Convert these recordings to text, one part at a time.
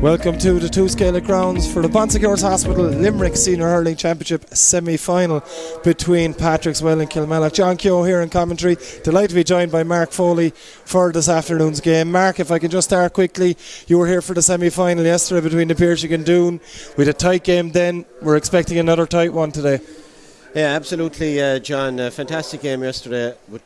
Welcome to the Two Scalet grounds for the Bonsecures Hospital Limerick Senior Hurling Championship semi-final between Patrickswell and Kilmallock. John Keogh here in commentary. Delighted to be joined by Mark Foley for this afternoon's game. Mark, if I can just start quickly, you were here for the semi-final yesterday between the Piercing and Doon. We had a tight game then. We're expecting another tight one today. Yeah, absolutely, John. Fantastic game yesterday. But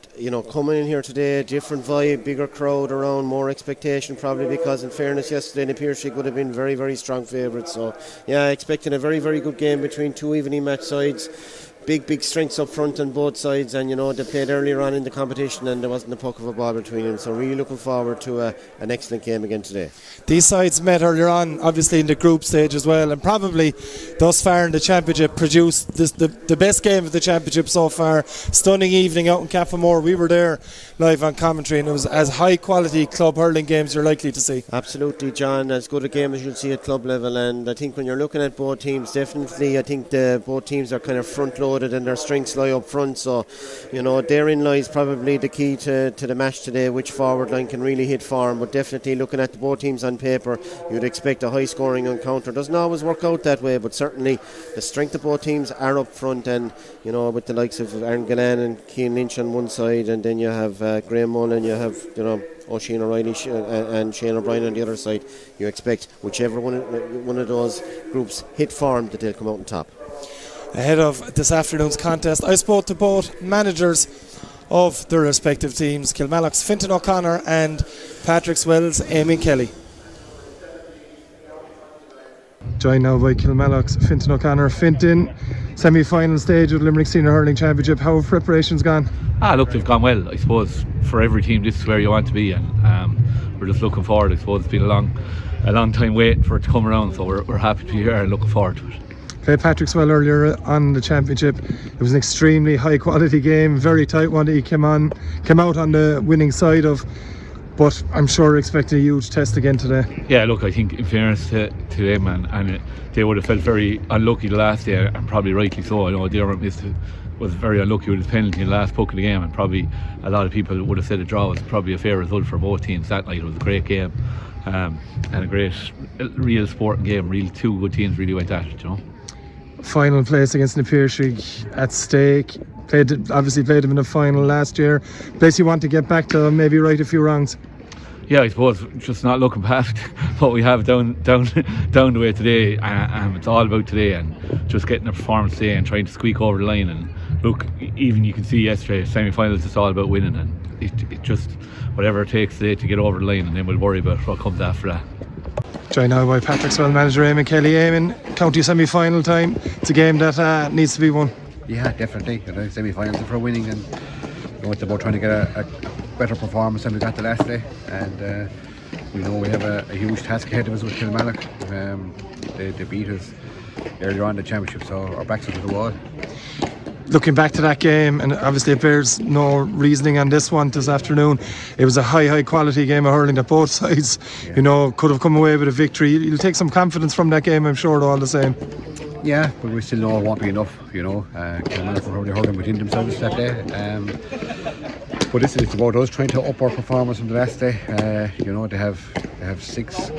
coming in here today, different vibe, bigger crowd around, more expectation probably because, in fairness, yesterday the Piercing would have been very, very strong favourites. So, yeah, expecting a very, very good game between two evenly matched sides. Big strengths up front on both sides, and they played earlier on in the competition and there wasn't a puck of a ball between them, so really looking forward to an excellent game again today. These sides met earlier on, obviously in the group stage as well, and probably thus far in the championship produced the best game of the championship so far. Stunning evening out in Cappamore. We were there live on commentary and it was as high quality club hurling games you're likely to see. Absolutely, John, as good a game as you'll see at club level, and I think when you're looking at both teams, definitely I think both teams are kind of front loaded and their strengths lie up front, so therein lies probably the key to the match today, which forward line can really hit form. But definitely looking at both teams on paper, you'd expect a high scoring encounter. Doesn't always work out that way, but certainly the strength of both teams are up front, and with the likes of Aaron Gallan and Cian Lynch on one side, and then you have Graham Mullen, you have O'Shane O'Reilly and Shane O'Brien on the other side. You expect whichever one of those groups hit form that they'll come out on top. Ahead of this afternoon's contest, I spoke to both managers of their respective teams, Kilmallock's Fintan O'Connor and Patrickswell's Eamon Kelly. Joined now by Kilmallock's Fintan O'Connor. Fintan, semi-final stage of the Limerick Senior Hurling Championship. How have preparations gone? Look, they've gone well. I suppose for every team this is where you want to be, and we're just looking forward. I suppose it's been a long time waiting for it to come around, so we're happy to be here and looking forward to it. Played Patrickswell earlier on the championship. It was an extremely high quality game, very tight one that he came out on the winning side of, but I'm sure we're expecting a huge test again today. Yeah, look, I think in fairness to them, and they would have felt very unlucky the last day, and probably rightly so. I know Dermot was very unlucky with his penalty in the last puck of the game, and probably a lot of people would have said a draw was probably a fair result for both teams that night. It was a great game, and a great real sporting game. Really, two good teams really went at it, Final place against the Piercing at stake. Obviously played them in the final last year. Place you want to get back to, maybe right a few wrongs. Yeah, I suppose just not looking past what we have down the way today, and it's all about today and just getting a performance today and trying to squeak over the line. And look, even you can see yesterday semi-finals, it's all about winning, and it just whatever it takes today to get over the line, and then we'll worry about what comes after that. Joined now by Patrickswell manager Eamon Kelly. Eamon, county semi-final time. It's a game that needs to be won. Yeah, definitely. Semi-finals are for winning, and it's about trying to get a better performance than we got the last day. And we know we have a huge task ahead of us with Kilmallock. They beat us earlier on in the championship, so our backs are to the wall. Looking back to that game, and obviously it bears no reasoning on this one this afternoon, it was a high quality game of hurling that both sides could have come away with a victory. You'll take some confidence from that game, I'm sure, all the same. Yeah, but we still know it won't be enough. Kilmallock were probably hurling within themselves that day. But it's about us trying to up our performance from the last day. They have 6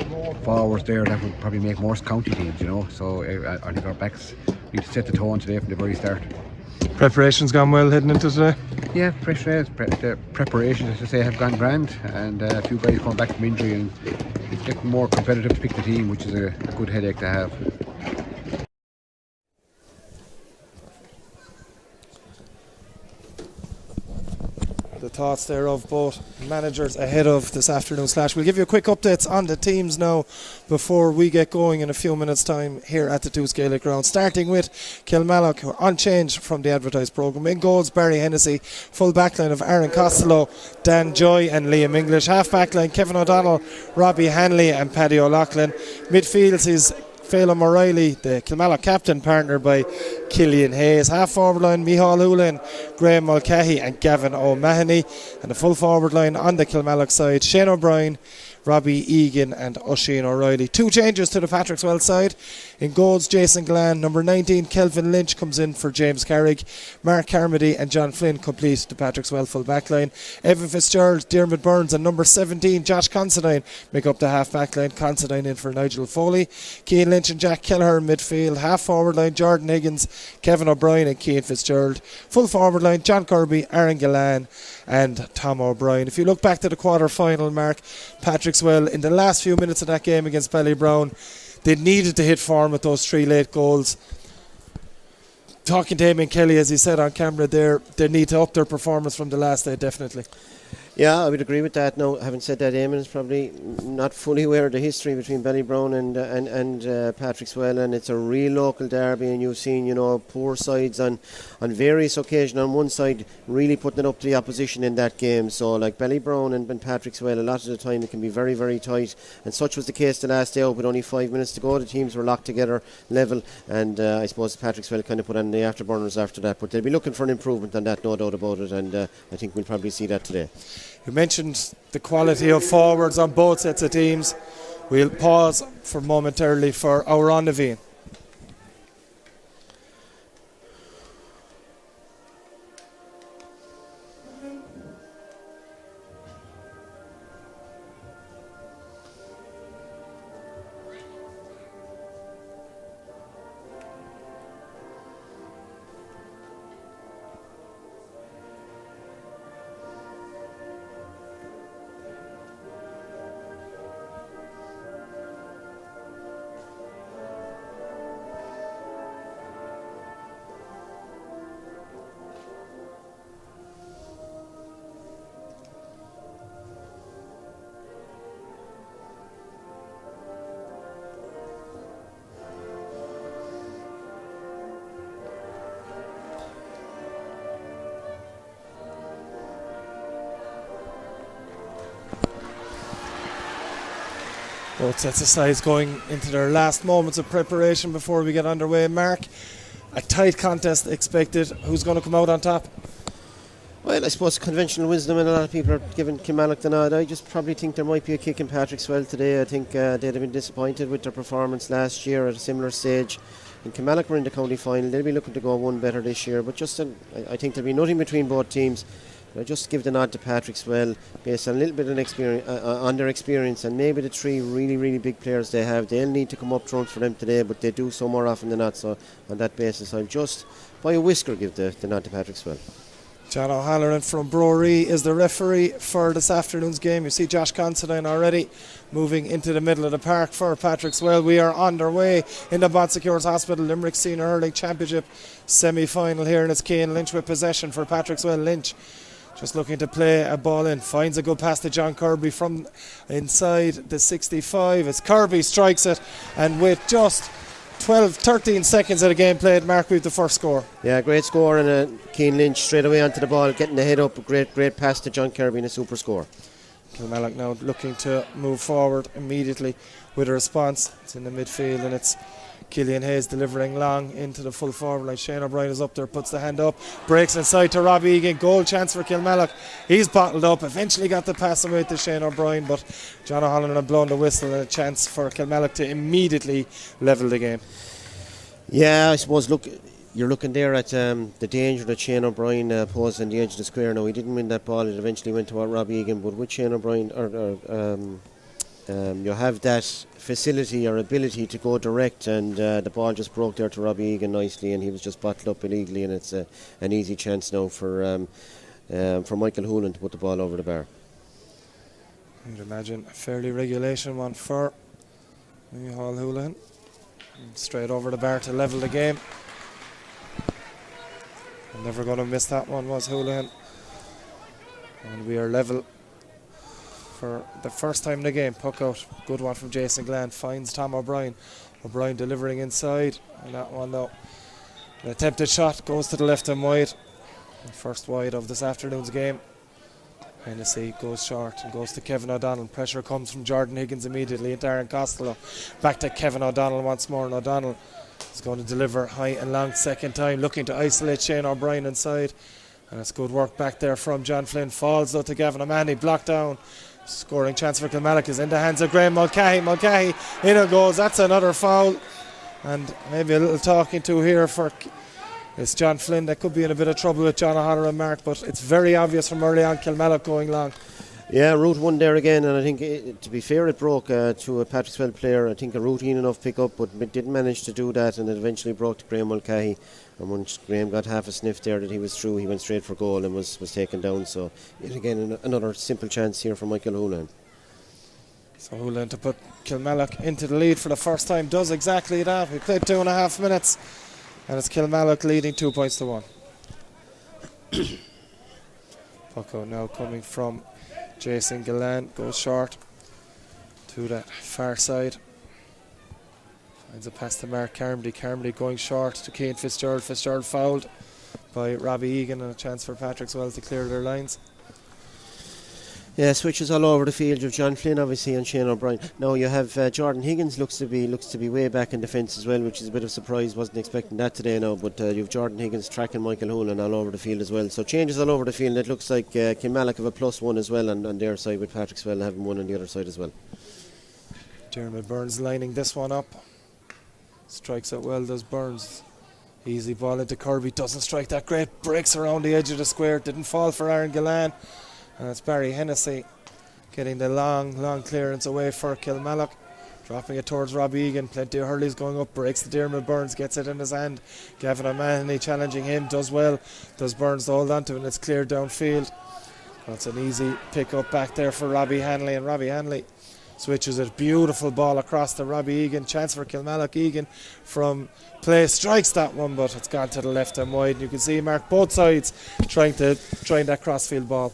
forwards there that would probably make most county teams. So I think our backs need to set the tone today from the very start. Preparations gone well heading into today? Yeah, the preparations, as I say, have gone grand, and a few guys coming back from injury, and it's getting more competitive to pick the team, which is a good headache to have. The thoughts there of both managers ahead of this afternoon's clash. We'll give you a quick updates on the teams now before we get going in a few minutes time here at the Two Scalet ground, starting with Kilmallock, who are unchanged from the advertised programme. In goals, Barry Hennessy. Full backline of Aaron Costello, Dan Joy and Liam English. Half backline, Kevin O'Donnell, Robbie Hanley and Paddy O'Loughlin. Midfields is Phelan O'Reilly, the Kilmallock captain, partnered by Killian Hayes. Half forward line, Micheál Hoolan, Graham Mulcahy and Gavin O'Mahony. And the full forward line on the Kilmallock side, Shane O'Brien, Robbie Egan and Oisin O'Reilly. 2 changes to the Patrickswell side. In goals, Jason Glan. Number 19, Kelvin Lynch comes in for James Carrick. Mark Carmody and John Flynn complete the Patrickswell full back line. Evan Fitzgerald, Dermot Burns and number 17, Josh Considine make up the half back line. Considine in for Nigel Foley. Cian Lynch and Jack Kelleher in midfield. Half forward line, Jordan Higgins, Kevin O'Brien and Cian Fitzgerald. Full forward line, John Kirby, Aaron Gillan and Tom O'Brien. If you look back to the quarter final, Mark, Patrickswell in the last few minutes of that game against Ballybrown, they needed to hit form with those 3 late goals. Talking to Eamon Kelly, as he said on camera there, they need to up their performance from the last day, definitely. Yeah, I would agree with that. Now, having said that, Eamon is probably not fully aware of the history between Ballybrown and Patrickswell, and it's a real local derby, and you've seen, poor sides on various occasions. On one side, really putting it up to the opposition in that game. So, like Ballybrown and Patrickswell, a lot of the time it can be very, very tight, and such was the case the last day out with only 5 minutes to go. The teams were locked together, level, and I suppose Patrickswell kind of put on the afterburners after that. But they'll be looking for an improvement on that, no doubt about it, and I think we'll probably see that today. You mentioned the quality of forwards on both sets of teams. We'll pause for momentarily for our rendezvous. Both sets of sides going into their last moments of preparation before we get underway. Mark, a tight contest expected. Who's going to come out on top? Well, I suppose conventional wisdom, and a lot of people are giving Kilmallock the nod. I just probably think there might be a kick in Patrickswell today. I think they'd have been disappointed with their performance last year at a similar stage. And Kilmallock were in the county final. They'll be looking to go one better this year. But just I think there'll be nothing between both teams. I just give the nod to Patrickswell based on a little bit of experience, on their experience, and maybe the 3 really, really big players they have. They'll need to come up front for them today, but they do so more often than not. So on that basis, I'll just by a whisker give the nod to Patrickswell. John O'Halloran from Broree is the referee for this afternoon's game. You see Josh Considine already moving into the middle of the park for Patrickswell. We are underway in the Bon Secours Hospital Limerick Senior Hurling Championship semi-final here, and it's Cian Lynch with possession for Patrickswell. Lynch just looking to play a ball in, finds a good pass to John Kirby from inside the 65 as Kirby strikes it, and with just 13 seconds of the game played, Mark, we have the first score. Yeah, great score, and Cian Lynch straight away onto the ball, getting the head up. A great pass to John Kirby and a super score. Kilmallock now looking to move forward immediately with a response. It's in the midfield, and it's Killian Hayes delivering long into the full forward line. Shane O'Brien is up there, puts the hand up, breaks inside to Robbie Egan. Goal chance for Kilmallock. He's bottled up, eventually got the pass away to Shane O'Brien, but John O'Halloran had blown the whistle, and a chance for Kilmallock to immediately level the game. Yeah, I suppose, look, you're looking there at the danger that Shane O'Brien posed on the edge of the square. Now, he didn't win that ball, it eventually went to Robbie Egan, but with Shane O'Brien, you have that facility or ability to go direct, and the ball just broke there to Robbie Egan nicely, and he was just bottled up illegally, and it's an easy chance now for Michael Hoolan to put the ball over the bar. You'd imagine a fairly regulation one for Hall Hoolan. Straight over the bar to level the game. I'm never going to miss that one, was Houlihan. And we are level for the first time in the game. Puck out, good one from Jason Glenn, finds Tom O'Brien. O'Brien delivering inside, and that one though, an attempted shot goes to the left and wide. The first wide of this afternoon's game. Hennessy goes short and goes to Kevin O'Donnell. Pressure comes from Jordan Higgins immediately into Aaron Costello. Back to Kevin O'Donnell once more, and O'Donnell is going to deliver high and long second time, looking to isolate Shane O'Brien inside. And it's good work back there from John Flynn. Falls though to Gavin O'Mahony, blocked down. Scoring chance for Kilmallock is in the hands of Graham Mulcahy. Mulcahy in it goes. That's another foul. And maybe a little talking to here for it's John Flynn. That could be in a bit of trouble with John O'Halloran and Mark, but it's very obvious from early on Kilmallock going long. Yeah, route one there again, and I think to be fair, it broke to a Patrickswell player. I think a routine enough pick up, but it didn't manage to do that, and it eventually broke to Graham Mulcahy. And once Graham got half a sniff there that he was through, he went straight for goal and was taken down. So yet again, another simple chance here for Michael Houlihan. So Houlihan to put Kilmallock into the lead for the first time does exactly that. We played 2.5 minutes, and it's Kilmallock leading 2 points to 1. Puck out now coming from Jason Gillan, goes short to the far side. Finds a pass to Mark Carmody. Carmody going short to Cian Fitzgerald. Fitzgerald fouled by Robbie Egan, and a chance for Patrickswell to clear their lines. Yeah, switches all over the field. You have John Flynn obviously and Shane O'Brien. Now you have Jordan Higgins looks to be way back in defence as well, which is a bit of a surprise. Wasn't expecting that today now, but you have Jordan Higgins tracking Michael Houlihan all over the field as well. So changes all over the field. It looks like Kilmallock have a +1 as well on their side, with Patrickswell having one on the other side as well. Dermot Burns lining this one up. Strikes it well, does Burns. Easy ball into Kirby, doesn't strike that great. Breaks around the edge of the square. Didn't fall for Aaron Gillan. And it's Barry Hennessy getting the long clearance away for Kilmallock. Dropping it towards Robbie Egan. Plenty of hurleys going up. Breaks the Dermot Burns. Gets it in his hand. Gavin O'Mahony challenging him. Does well. Does Burns to hold on to it, and it's cleared downfield. That's an easy pick up back there for Robbie Hanley. And Robbie Hanley switches it. Beautiful ball across to Robbie Egan. Chance for Kilmallock. Egan from play strikes that one, but it's gone to the left and wide. And you can see Mark both sides trying that crossfield ball.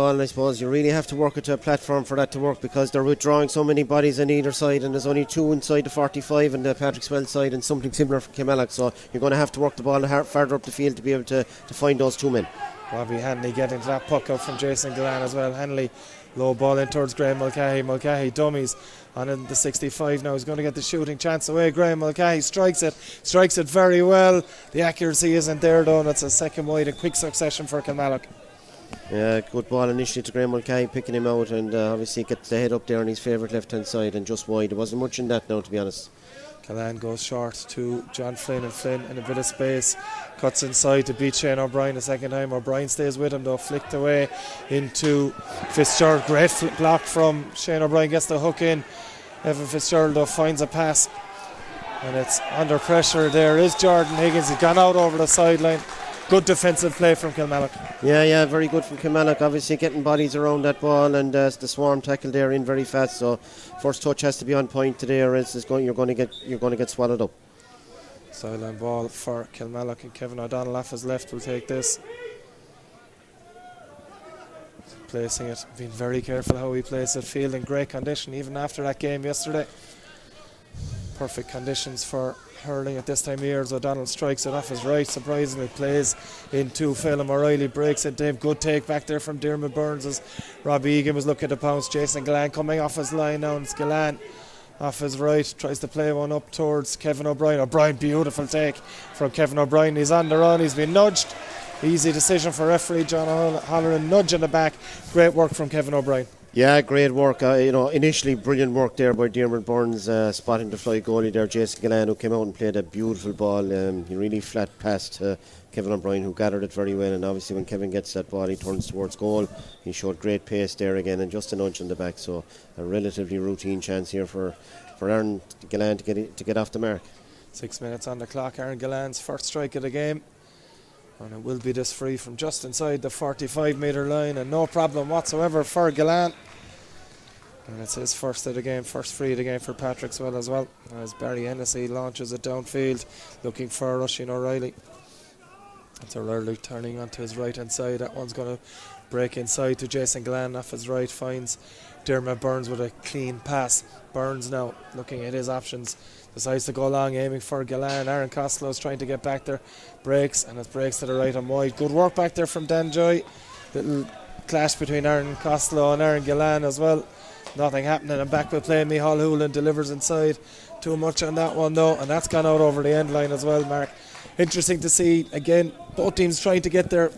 And I suppose you really have to work it to a platform for that to work, because they're withdrawing so many bodies on either side, and there's only 2 inside the 45 on the Patrickswell side, and something similar for Kilmallock. So you're going to have to work the ball farther up the field to be able to find those 2 men. Robbie Hanley getting to that puck out from Jason Gillan as well. Hanley low ball in towards Graham Mulcahy. Mulcahy dummies on in the 65 now. He's going to get the shooting chance away. Graham Mulcahy strikes it very well. The accuracy isn't there though, and it's a second wide in quick succession for Kilmallock. Yeah, good ball initially to Graham Mulcahy, picking him out, and obviously gets the head up there on his favourite left hand side and just wide. There wasn't much in that now, to be honest. Gillan goes short to John Flynn, and Flynn in a bit of space cuts inside to beat Shane O'Brien a second time. O'Brien stays with him though, flicked away into Fitzgerald. Great block from Shane O'Brien, gets the hook in. Evan Fitzgerald though finds a pass, and it's under pressure. There is Jordan Higgins. He's gone out over the sideline. Good defensive play from Kilmallock. Yeah, very good from Kilmallock. Obviously getting bodies around that ball, and the swarm tackle there in very fast. So first touch has to be on point today, or else you're going to get swallowed up. Sideline ball for Kilmallock, and Kevin O'Donnell off his left will take this. Placing it, being very careful how he plays it. Field in great condition even after that game yesterday. Perfect conditions for hurling at this time of year as O'Donnell strikes it off his right. Surprisingly plays into Phelan O'Reilly, breaks into him. Good take back there from Dermot Burns as Robbie Egan was looking to pounce. Jason Gillan coming off his line now, and it's Gillan off his right, tries to play one up towards Kevin O'Brien. O'Brien, beautiful take from Kevin O'Brien. He's on the run, he's been nudged. Easy decision for referee John O'Halloran, nudge in the back. Great work from Kevin O'Brien. Yeah, great work. Initially brilliant work there by Dermot Burns, spotting the fly goalie there, Jason Gillan, who came out and played a beautiful ball. He really flat passed Kevin O'Brien, who gathered it very well. And obviously when Kevin gets that ball, he turns towards goal. He showed great pace there again, and just a nudge in the back. So a relatively routine chance here for Aaron Gillan to get off the mark. 6 minutes on the clock. Aaron Gillan's first strike of the game. And it will be this free from just inside the 45-metre line, and no problem whatsoever for Gillan. And it's his first of the game, first free of the game for Patrickswell as well, as Barry Hennessy launches it downfield looking for Rushing O'Reilly. It's O'Reilly turning onto his right hand side. That one's going to break inside to Jason Gillan off his right, finds Dermot Burns with a clean pass. Burns now looking at his options, decides to go long, aiming for Gillan. Aaron Costello's trying to get back there, breaks, and it breaks to the right and wide. Good work back there from Dan Joy. Little clash between Aaron Costello and Aaron Gillan as well. Nothing happening, and back with play. Micheál Houlihan delivers inside. Too much on that one though, and that's gone out over the end line as well, Mark. Interesting to see again, both teams trying to get their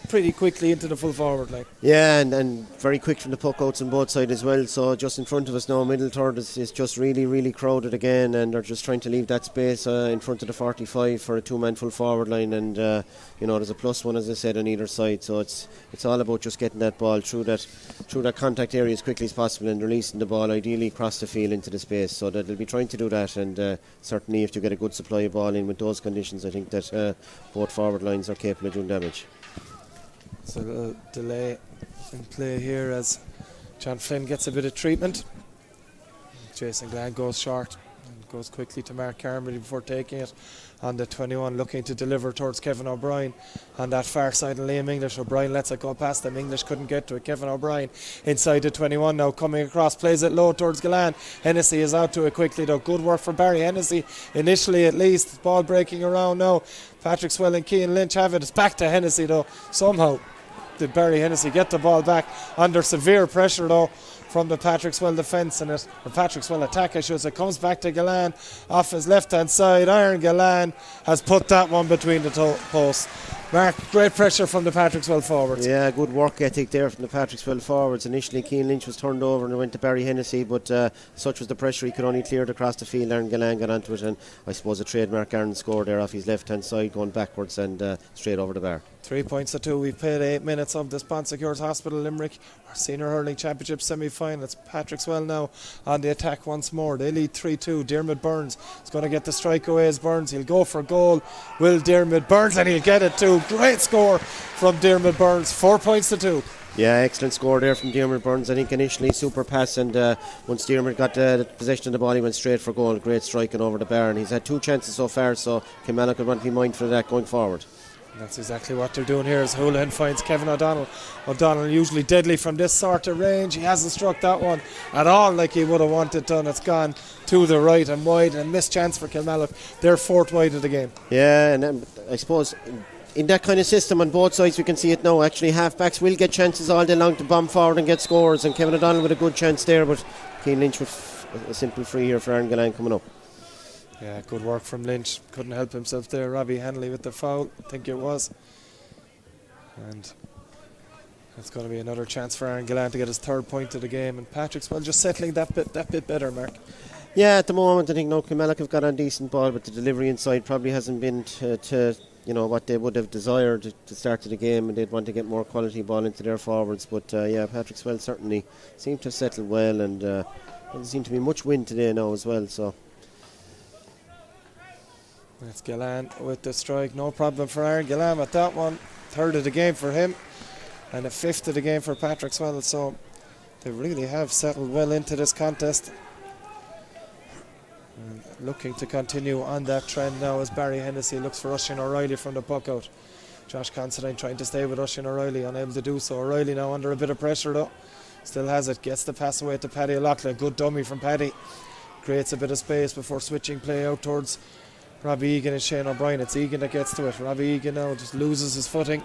pretty quickly into the full forward line. Yeah, and very quick from the puck outs on both sides as well. So just in front of us now, middle third is just really, really crowded again, and they're just trying to leave that space in front of the 45 for a two-man full forward line. And there's a +1, as I said, on either side. So it's all about just getting that ball through that contact area as quickly as possible and releasing the ball ideally across the field into the space. So that they'll be trying to do that, and certainly if you get a good supply of ball in with those conditions, I think that both forward lines are capable of doing damage. So a little delay in play here as John Flynn gets a bit of treatment. Jason Glenn goes short and goes quickly to Mark Carmody before taking it on the 21, looking to deliver towards Kevin O'Brien on that far side, and Liam English. O'Brien lets it go past him. English couldn't get to it. Kevin O'Brien inside the 21 now, coming across, plays it low towards Galan. Hennessy is out to it quickly though. Good work from Barry Hennessy initially, at least. Ball breaking around now. Patrickswell and Cian Lynch have it. It's back to Hennessy though. Somehow did Barry Hennessy get the ball back under severe pressure though from the Patrickswell defence, and the Patrickswell attack, I should say. Comes back to Galan off his left hand side. Aaron Galan has put that one between the posts. Mark, great pressure from the Patrickswell forwards. Yeah, good work ethic there from the Patrickswell forwards. Initially Cian Lynch was turned over and it went to Barry Hennessy, but such was the pressure he could only clear it across the field. Aaron Galan got onto it, and I suppose a trademark Aaron score there off his left hand side, going backwards and straight over the bar. 3 points to 2. We've played 8 minutes of the Sponsor Cures Hospital Limerick, our Senior Hurling Championship semi-final. It's Patrickswell now on the attack once more. They lead 3-2. Dermot Burns is going to get the strike away as Burns. He'll go for goal. Will Dermot Burns, and he'll get it too. Great score from Dermot Burns. 4 points to 2. Yeah, excellent score there from Dermot Burns. I think initially super pass, and once Dermot got the possession of the ball, he went straight for goal. Great striking over the bar, and he's had 2 chances so far, so Kilmallock will want to be mindful of that going forward. That's exactly what they're doing here as Houlihan finds Kevin O'Donnell. O'Donnell usually deadly from this sort of range. He hasn't struck that one at all like he would have wanted done. It's gone to the right and wide, and missed chance for Kilmallock. They're 4th wide of the game. Yeah, and I suppose in that kind of system on both sides we can see it now. Actually half-backs will get chances all day long to bomb forward and get scores, and Kevin O'Donnell with a good chance there, but Cian Lynch with a simple free here for Aaron Galan coming up. Yeah, good work from Lynch. Couldn't help himself there. Robbie Hanley with the foul, I think it was. And it's going to be another chance for Aaron Galan to get his 3rd point of the game. And Patrickswell just settling that bit better, Mark. Yeah, at the moment I think Kilmallock have got on decent ball, but the delivery inside probably hasn't been to what they would have desired to start of the game, and they'd want to get more quality ball into their forwards. But Patrickswell certainly seem to have settled well, and there seems to be much wind today now as well. So it's Galan with the strike. No problem for Aaron Galan with that one. 3rd of the game for him, and a 5th of the game for Patrickswell. So they really have settled well into this contest. And looking to continue on that trend now as Barry Hennessy looks for Oisin O'Reilly from the puck out. Josh Considine trying to stay with Oisin O'Reilly, unable to do so. O'Reilly now under a bit of pressure though. Still has it, gets the pass away to Paddy O'Loughlin. Good dummy from Paddy. Creates a bit of space before switching play out towards Robbie Egan and Shane O'Brien. It's Egan that gets to it. Robbie Egan now just loses his footing.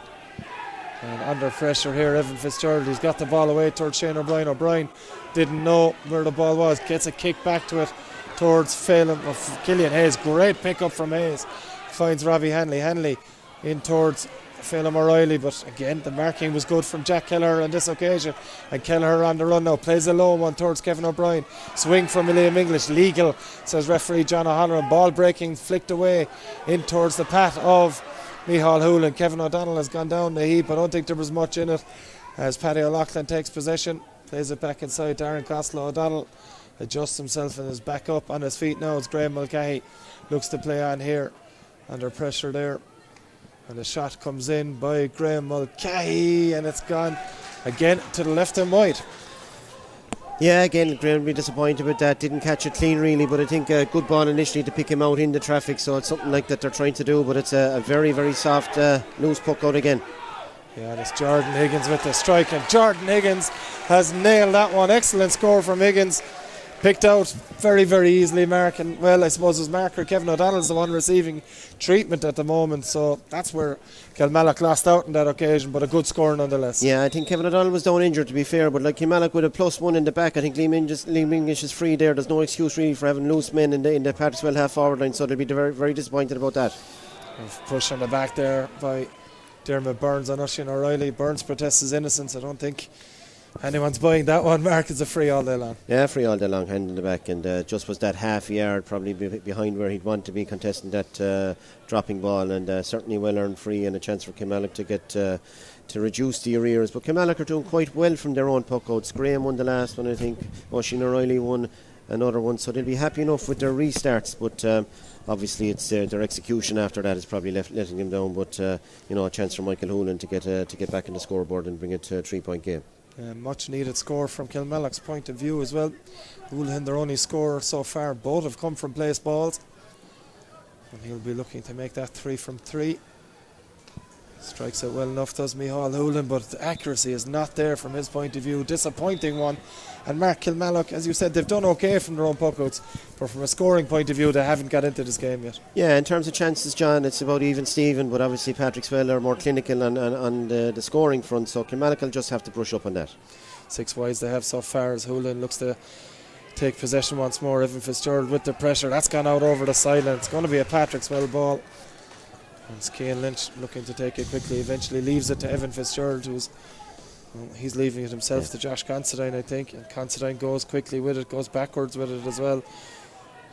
And under pressure here, Evan Fitzgerald. He's got the ball away towards Shane O'Brien. O'Brien didn't know where the ball was. Gets a kick back to it towards Phelan of Killian Hayes. Great pick up from Hayes. Finds Robbie Hanley. Hanley in towards Phelan O'Reilly, but again the marking was good from Jack Kelleher on this occasion, and Kelleher on the run now, plays a low one towards Kevin O'Brien. Swing from Liam English, legal, says referee John O'Halloran. Ball breaking, flicked away in towards the pat of Micheál Houlihan. Kevin O'Donnell has gone down the heap. I don't think there was much in it as Paddy O'Loughlin takes possession, plays it back inside to Aaron Costello. O'Donnell adjusts himself and is back up on his feet now. It's Graham Mulcahy looks to play on here, under pressure there, and the shot comes in by Graham Mulcahy, and it's gone again to the left and wide. Yeah, again, Graham will be disappointed with that. Didn't catch it clean really, but I think a good ball initially to pick him out in the traffic, so it's something like that they're trying to do, but it's a very, very soft loose puck out again. Yeah, and it's Jordan Higgins with the strike, and Jordan Higgins has nailed that one. Excellent score from Higgins. Picked out very, very easily, Mark. And, well, I suppose his marker, Kevin O'Donnell's the one receiving treatment at the moment. So that's where Kilmallock lost out on that occasion, but a good score nonetheless. Yeah, I think Kevin O'Donnell was down injured, to be fair. But like Kilmallock with a +1 in the back, I think Liam English is free there. There's no excuse really for having loose men in the Patrickswell half forward line. So they'll be very, very disappointed about that. Push on the back there by Dermot Burns on Oisin O'Reilly. Burns protests his innocence. I don't think anyone's buying that one. Mark, is a free all day long. Yeah, free all day long, hand in the back, and just was that half yard probably behind where he'd want to be contesting that dropping ball, and certainly well earned free and a chance for Kilmallock to get to reduce the arrears. But Kilmallock are doing quite well from their own puck outs. Graham won the last one, I think. Oisin O'Reilly won another one, so they'll be happy enough with their restarts, but obviously it's their execution after that is probably letting them down. But a chance for Michael Hoolan to get back in the scoreboard and bring it to a 3-point game. Much needed score from Kilmallock's point of view as well. Houlihan, their only scorer so far. Both have come from place balls, and he'll be looking to make that 3 from 3. Strikes it well enough, does Micheál Houlihan, but the accuracy is not there from his point of view. Disappointing one. And Mark, Kilmallock, as you said, they've done okay from their own puckouts, but from a scoring point of view they haven't got into this game yet. Yeah, in terms of chances, John, it's about even Steven, but obviously Patrickswell are more clinical on the scoring front, so Kilmallock will just have to brush up on that. 6 wides they have so far as Houlihan looks to take possession once more. Evan Fitzgerald with the pressure, that's gone out over the sideline. It's going to be a Patrickswell ball. And it's Cian Lynch looking to take it quickly, eventually leaves it to Evan Fitzgerald, he's leaving it himself to Josh Considine, I think, and Considine goes quickly with it, goes backwards with it as well,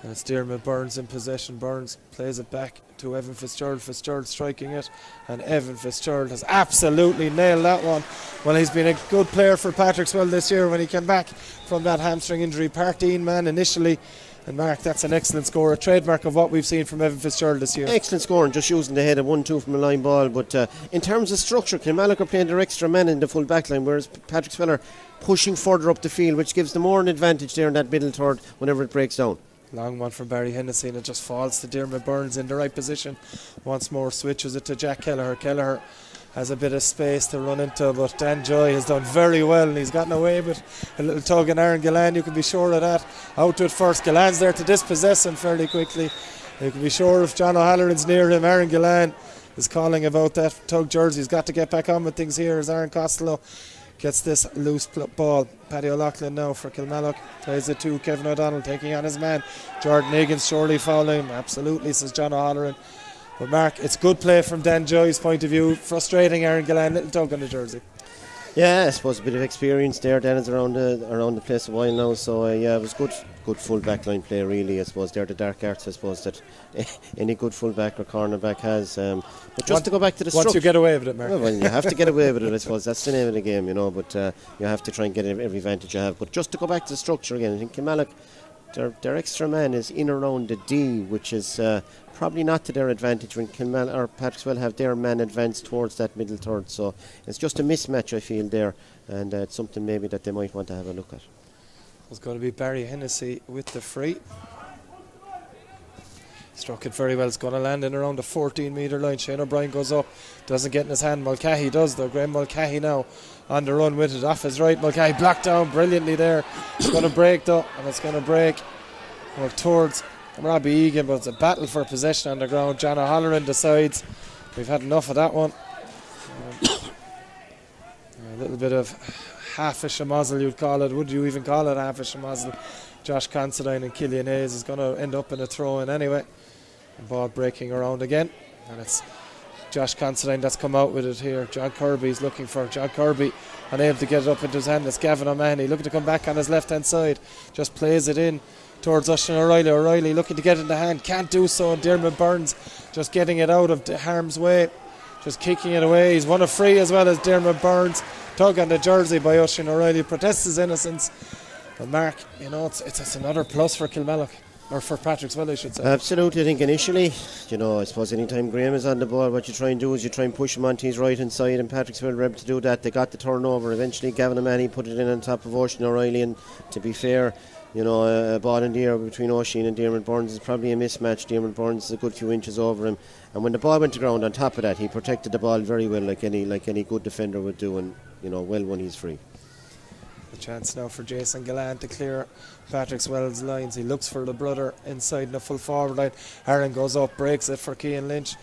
and it's Dermot Burns in possession. Burns plays it back to Evan Fitzgerald. Fitzgerald striking it, and Evan Fitzgerald has absolutely nailed that one. Well, he's been a good player for Patrickswell this year when he came back from that hamstring injury. Partine man initially. And Mark, that's an excellent score, a trademark of what we've seen from Evan Fitzgerald this year. Excellent score, and just using the head of 1-2 from a line ball. But in terms of structure, Kilmallock are playing their extra men in the full back line, whereas Patrickswell are pushing further up the field, which gives them more an advantage there in that middle third whenever it breaks down. Long one from Barry Hennessy, and it just falls to Dermot Burns in the right position. Once more switches it to Jack Kelleher. Kelleher has a bit of space to run into, but Dan Joy has done very well, and he's gotten away with a little tug on Aaron Gillan. You can be sure of that. Out to it first. Gillan's there to dispossess him fairly quickly. You can be sure if John O'Halloran's near him, Aaron Gillan is calling about that tug jersey. He's got to get back on with things here as Aaron Costello gets this loose ball. Paddy O'Loughlin now for Kilmallock. Plays it to Kevin O'Donnell, taking on his man. Jordan Higgins surely fouling him. Absolutely, says John O'Halloran. But Mark, it's good play from Dan Joy's point of view. Frustrating Aaron Gillan, little tug on the jersey. Yeah, I suppose a bit of experience there. Dan is around the place a while now, so yeah, it was good full back line play really. I suppose they're the dark arts, I suppose, that any good full back or corner back has. But just to go back to the structure. Once you get away with it, Mark. Well, you have to get away with it, I suppose. That's the name of the game, but you have to try and get every advantage you have. But just to go back to the structure again, I think Kilmallock, their extra man is in around the D, which is probably not to their advantage when Kilmallock or Patrickswell have their man advance towards that middle third. So it's just a mismatch, I feel, there, and it's something maybe that they might want to have a look at. It's going to be Barry Hennessy with the free. Struck it very well. It's going to land in around the 14-metre line. Shane O'Brien goes up, doesn't get in his hand. Mulcahy does though. Graham Mulcahy now on the run with it, off his right. Mulcahy blocked down brilliantly there. It's going to break though, and it's going to break towards Robbie Egan, but it's a battle for possession on the ground. John O'Halloran decides we've had enough of that one. A little bit of half a schmozzle, you'd call it. Would you even call it half a schmozzle? Josh Considine and Killian Hayes is going to end up in a throw-in anyway. The ball breaking around again, and it's Josh Considine that's come out with it here. John Kirby's looking for John Kirby, unable to get it up into his hand. It's Gavin O'Mahony looking to come back on his left-hand side. Just plays it in towards Oisin O'Reilly. O'Reilly looking to get it in the hand, can't do so, and Dermot Burns just getting it out of the harm's way, just kicking it away. He's won a free as well as Dermot Burns. Tug on the jersey by Oisin O'Reilly, protests his innocence. But Mark, it's another plus for Kilmallock, or for Patrickswell, I should say. Absolutely. I think initially, I suppose anytime Graham is on the ball, what you try and do is you try and push him onto his right hand side, and Patrickswell were able to do that. They got the turnover. Eventually Gavin O'Mahony put it in on top of Oisin O'Reilly, and to be fair, a ball in the air between Oisin and Dermot Burns is probably a mismatch. Dermot Burns is a good few inches over him, and when the ball went to ground, on top of that, he protected the ball very well, like any good defender would do, and well won his free. The chance now for Jason Gillan to clear Patrickswell's lines. He looks for the brother inside in the full forward line. Aaron goes up, breaks it for Cian Lynch.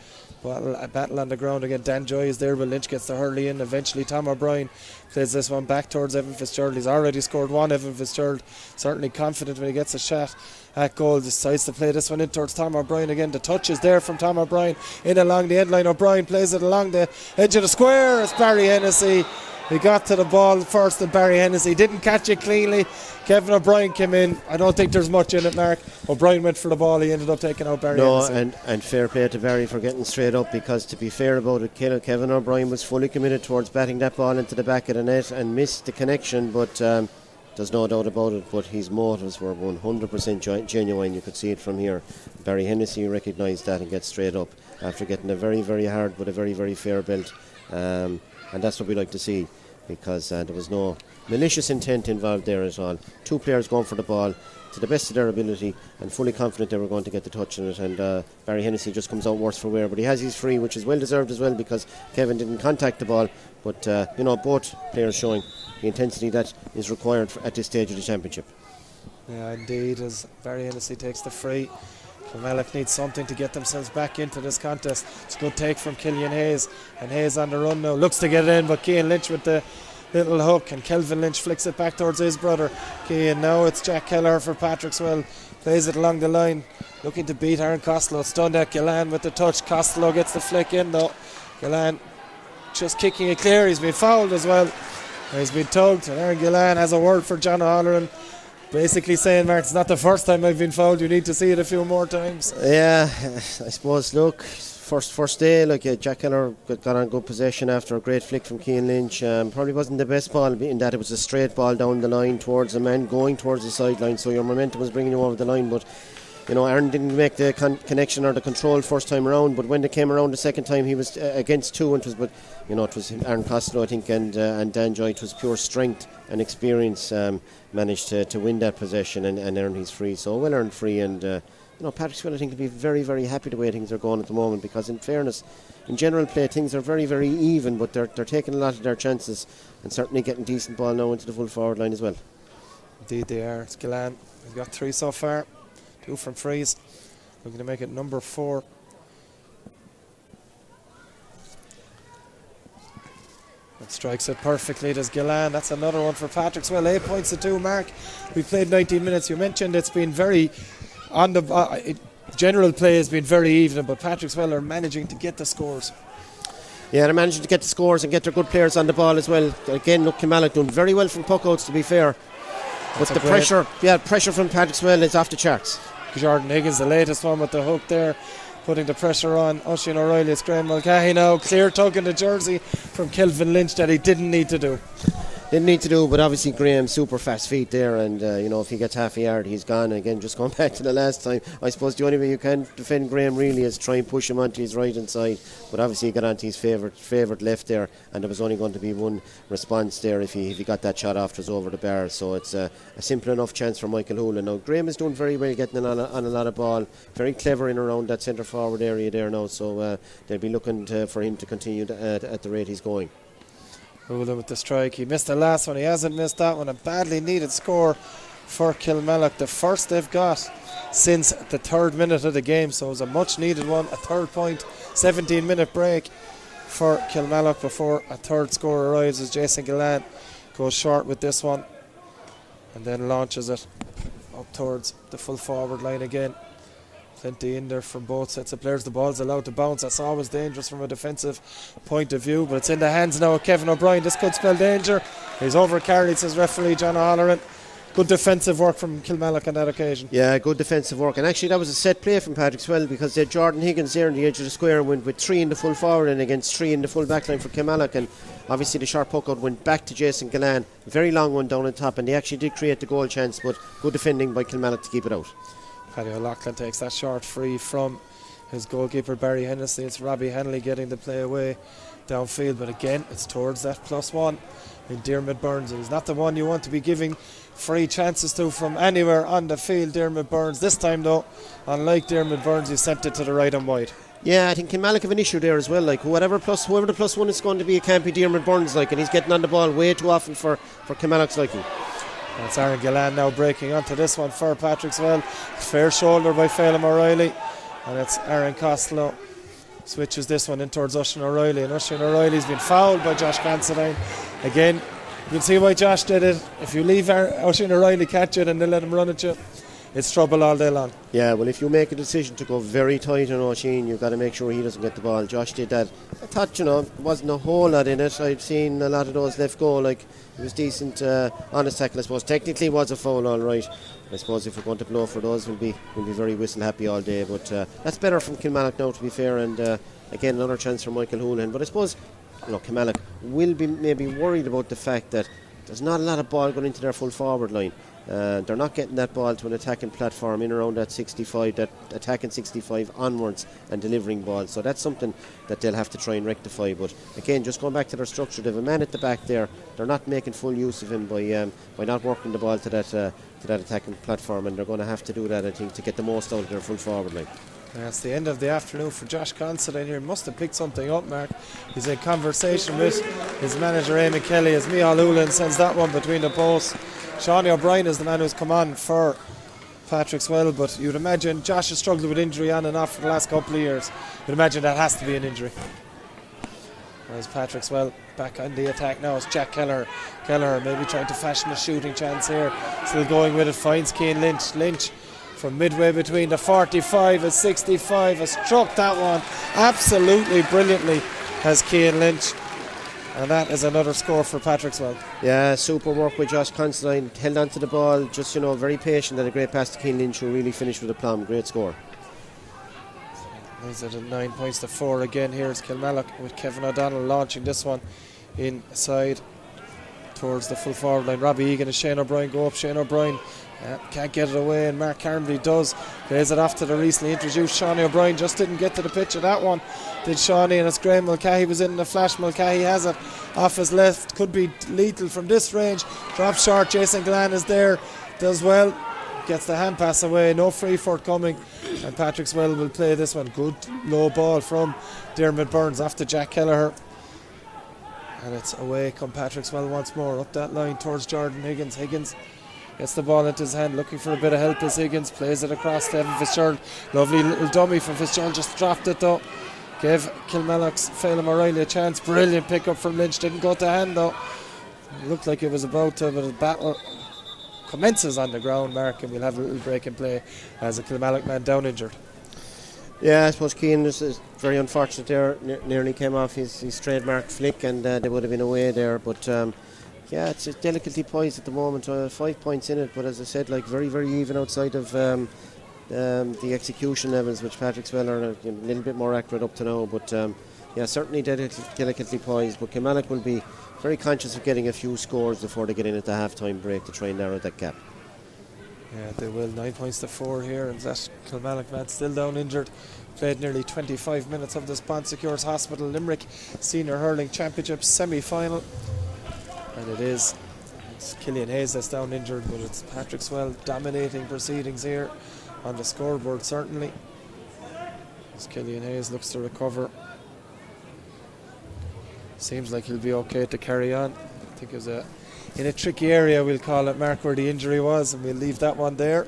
Well, a battle on the ground again. Dan Joy is there, but Lynch gets the hurley in. Eventually Tom O'Brien plays this one back towards Evan Fitzgerald. He's already scored one. Evan Fitzgerald certainly confident when he gets a shot at goal. Decides to play this one in towards Tom O'Brien again. The touch is there from Tom O'Brien in along the end line. O'Brien plays it along the edge of the square. It's Barry Hennessy. He got to the ball first and Barry Hennessy didn't catch it cleanly. Kevin O'Brien came in. I don't think there's much in it, Mark. O'Brien went for the ball. He ended up taking out Barry Hennessy. And fair play to Barry for getting straight up, because to be fair about it, Kevin O'Brien was fully committed towards batting that ball into the back of the net and missed the connection, but there's no doubt about it. But his motives were 100% genuine. You could see it from here. Barry Hennessy recognised that and gets straight up after getting a very, very hard but a very, very fair belt. And that's what we like to see, because there was no malicious intent involved there at all. Two players going for the ball to the best of their ability and fully confident they were going to get the touch on it, and Barry Hennessy just comes out worse for wear, but he has his free, which is well deserved as well, because Kevin didn't contact the ball, but both players showing the intensity that is required at this stage of the championship. Yeah, indeed, as Barry Hennessy takes the free. Kilmallock needs something to get themselves back into this contest. It's a good take from Killian Hayes, and Hayes on the run now, looks to get it in, but Cian Lynch with the little hook, and Kelvin Lynch flicks it back towards his brother Cian. Now it's Jack Kelleher for Patrickswell, plays it along the line, looking to beat Aaron Costello. Stunned at Gillan with the touch. Costello gets the flick in though. Gillan just kicking it clear. He's been fouled as well. He's been tugged, and Aaron Gillan has a word for John O'Halloran, basically saying, Mark, it's not the first time I've been fouled, you need to see it a few more times. Yeah, I suppose, look, first day, Jack Keller got on good possession after a great flick from Cian Lynch. Probably wasn't the best ball, in that it was a straight ball down the line towards a man going towards the sideline, so your momentum was bringing you over the line, but Aaron didn't make the connection or the control first time around, but when they came around the second time, he was against two, and it was Aaron Costello, I think, and Dan Joy. It was pure strength and experience managed to win that possession and earn his free. So well earned free, and Patrickswell, I think, will be very, very happy the way things are going at the moment, because in fairness, in general play, things are very, very even, but they're taking a lot of their chances and certainly getting decent ball now into the full forward line as well. Indeed they are. It's Gillan. He's got 3 so far. 2 from frees, looking to make it number 4. And strikes it perfectly. There's Gillan. That's another one for Patrickswell. 8 points to 2. Mark, we've played 19 minutes. You mentioned it's been very on the general play has been very even, but Patrickswell are managing to get the scores. Yeah, they're managing to get the scores and get their good players on the ball as well. Again, look, Kilmallock doing very well from puckouts, to be fair. But the pressure from Patrickswell is off the charts. Jordan Higgins, the latest one with the hook there, putting the pressure on Oisin O'Reilly. It's Graham Mulcahy now, clear tugging the jersey from Kelvin Lynch that he didn't need to do. But obviously Graham, super fast feet there, and if he gets half a yard, he's gone. Again, just going back to the last time, I suppose the only way you can defend Graham really is try and push him onto his right hand side, but obviously he got onto his favourite left there, and there was only going to be one response there if he got that shot after it's over the bar. So it's a simple enough chance for Michael Hoolan. Now Graham is doing very well, getting on a lot of ball, very clever in around that centre forward area there now, so they'll be looking for him to continue at the rate he's going. Hoolan with the strike. He missed the last one. He hasn't missed that one. A badly needed score for Kilmallock. The first they've got since the 3rd minute of the game. So it was a much needed one. A 3rd point. 17-minute break for Kilmallock before a 3rd score arrives, as Jason Gillan goes short with this one and then launches it up towards the full forward line again. Plenty in there from both sets of players. The ball's allowed to bounce. That's always dangerous from a defensive point of view, but it's in the hands now of Kevin O'Brien. This could spell danger. He's overcarried, says referee John O'Halloran. Good defensive work from Kilmallock on that occasion. Yeah, good defensive work, and actually that was a set play from Patrickswell, because they had Jordan Higgins there on the edge of the square and went with 3 in the full forward and against 3 in the full back line for Kilmallock, and obviously the sharp puck out went back to Jason Gillan. Very long one down on top, and they actually did create the goal chance, but good defending by Kilmallock to keep it out. Paddy O'Loughlin takes that short free from his goalkeeper Barry Hennessy. It's Robbie Hanley getting the play away downfield, but again it's towards that +1 in Dermot Burns. He's not the one you want to be giving free chances to from anywhere on the field, Dermot Burns. This time though, unlike Dermot Burns, he sent it to the right and wide. Yeah, I think Kilmallock have an issue there as well. Whoever the +1 is going to be, it can't be Dermot Burns, and he's getting on the ball way too often for Kilmallock's liking. That's Aaron Gillan now breaking onto this one for Patrickswell. Fair shoulder by Phelim O'Reilly, and it's Aaron Costello switches this one in towards Oisin O'Reilly, and Oisin O'Reilly's been fouled by Josh Considine. Again, you can see why Josh did it. If you leave Oisin O'Reilly catch it and they let him run at you, it's trouble all day long. Yeah, well, if you make a decision to go very tight on Oisin, you've got to make sure he doesn't get the ball. Josh did that. I thought, wasn't a whole lot in it. I've seen a lot of those left go, like, it was decent honest tackle, I suppose. Technically was a foul, all right. I suppose if we're going to blow for those, we'll be very whistle happy all day. But that's better from Kilmallock now, to be fair. And again, another chance for Michael Houlihan. But I suppose, Kilmallock will be maybe worried about the fact that there's not a lot of ball going into their full forward line. They're not getting that ball to an attacking platform in around that 65, that attacking 65 onwards and delivering balls. So that's something that they'll have to try and rectify. But again, just going back to their structure, they have a man at the back there. They're not making full use of him by not working the ball to that attacking platform, and they're going to have to do that, I think, to get the most out of their full forward line. That's the end of the afternoon for Josh Considine here. Must have picked something up, Mark. He's in conversation with his manager, Eamon Kelly, as Micheál Houlihan sends that one between the posts. Sean O'Brien is the man who's come on for Patrickswell, but you'd imagine Josh has struggled with injury on and off for the last couple of years. You'd imagine that has to be an injury. Whereas Patrickswell back on the attack now. It's Jack Kelleher. Kelleher maybe trying to fashion a shooting chance here. Still going with it, finds Cian Lynch. Lynch from midway between the 45 and 65 has struck that one absolutely brilliantly, has Cian Lynch. And that is another score for Patrickswell. Yeah, super work with Josh Considine. Held on to the ball, just, very patient, and a great pass to Cian Lynch, who really finished with a plum. Great score. He's at 9 points to 4 again. Here's Kilmallock with Kevin O'Donnell launching this one inside towards the full forward line. Robbie Egan and Shane O'Brien go up. Shane O'Brien can't get it away, and Mark Carnby does. Plays it off to the recently introduced Shawnee O'Brien. Just didn't get to the pitch of that one, did Shawnee, and it's Graham Mulcahy was in the flash. Mulcahy has it off his left, could be lethal from this range. Drops short. Jason Glenn is there, does well, gets the hand pass away, no free forthcoming, and Patrickswell will play this one. Good low ball from Dermot Burns after Jack Kelleher, and it's away come Patrickswell once more up that line towards Jordan Higgins. Higgins gets the ball into his hand, looking for a bit of help as Higgins plays it across to Evan Fitzgerald. Lovely little dummy from Fitzgerald, just dropped it though. Gave Kilmallock's Phelim O'Reilly a chance. Brilliant pick up from Lynch, didn't go to hand though. It looked like it was about to, but the battle commences on the ground, Mark, and we'll have a little break in play as a Kilmallock man down injured. Yeah, I suppose Cian is very unfortunate there. Nearly came off his trademark flick, and they would have been away there. But yeah, it's delicately poised at the moment. 5 points in it, but as I said, very, very even outside of the execution levels, which Patrickswell are a little bit more accurate up to now. But yeah, certainly delicately poised. But Kilmallock will be very conscious of getting a few scores before they get in at the half-time break to try and narrow that gap. Yeah, they will. 9 points to 4 here, and that Kilmallock man still down injured. Played nearly 25 minutes of the Sponsecures Hospital Limerick Senior Hurling Championship semi-final, and it's Killian Hayes that's down injured, but it's Patrickswell dominating proceedings here on the scoreboard certainly, as Killian Hayes looks to recover. Seems like he'll be okay to carry on. I think it was in a tricky area, we'll call it, Mark, where the injury was, and we'll leave that one there.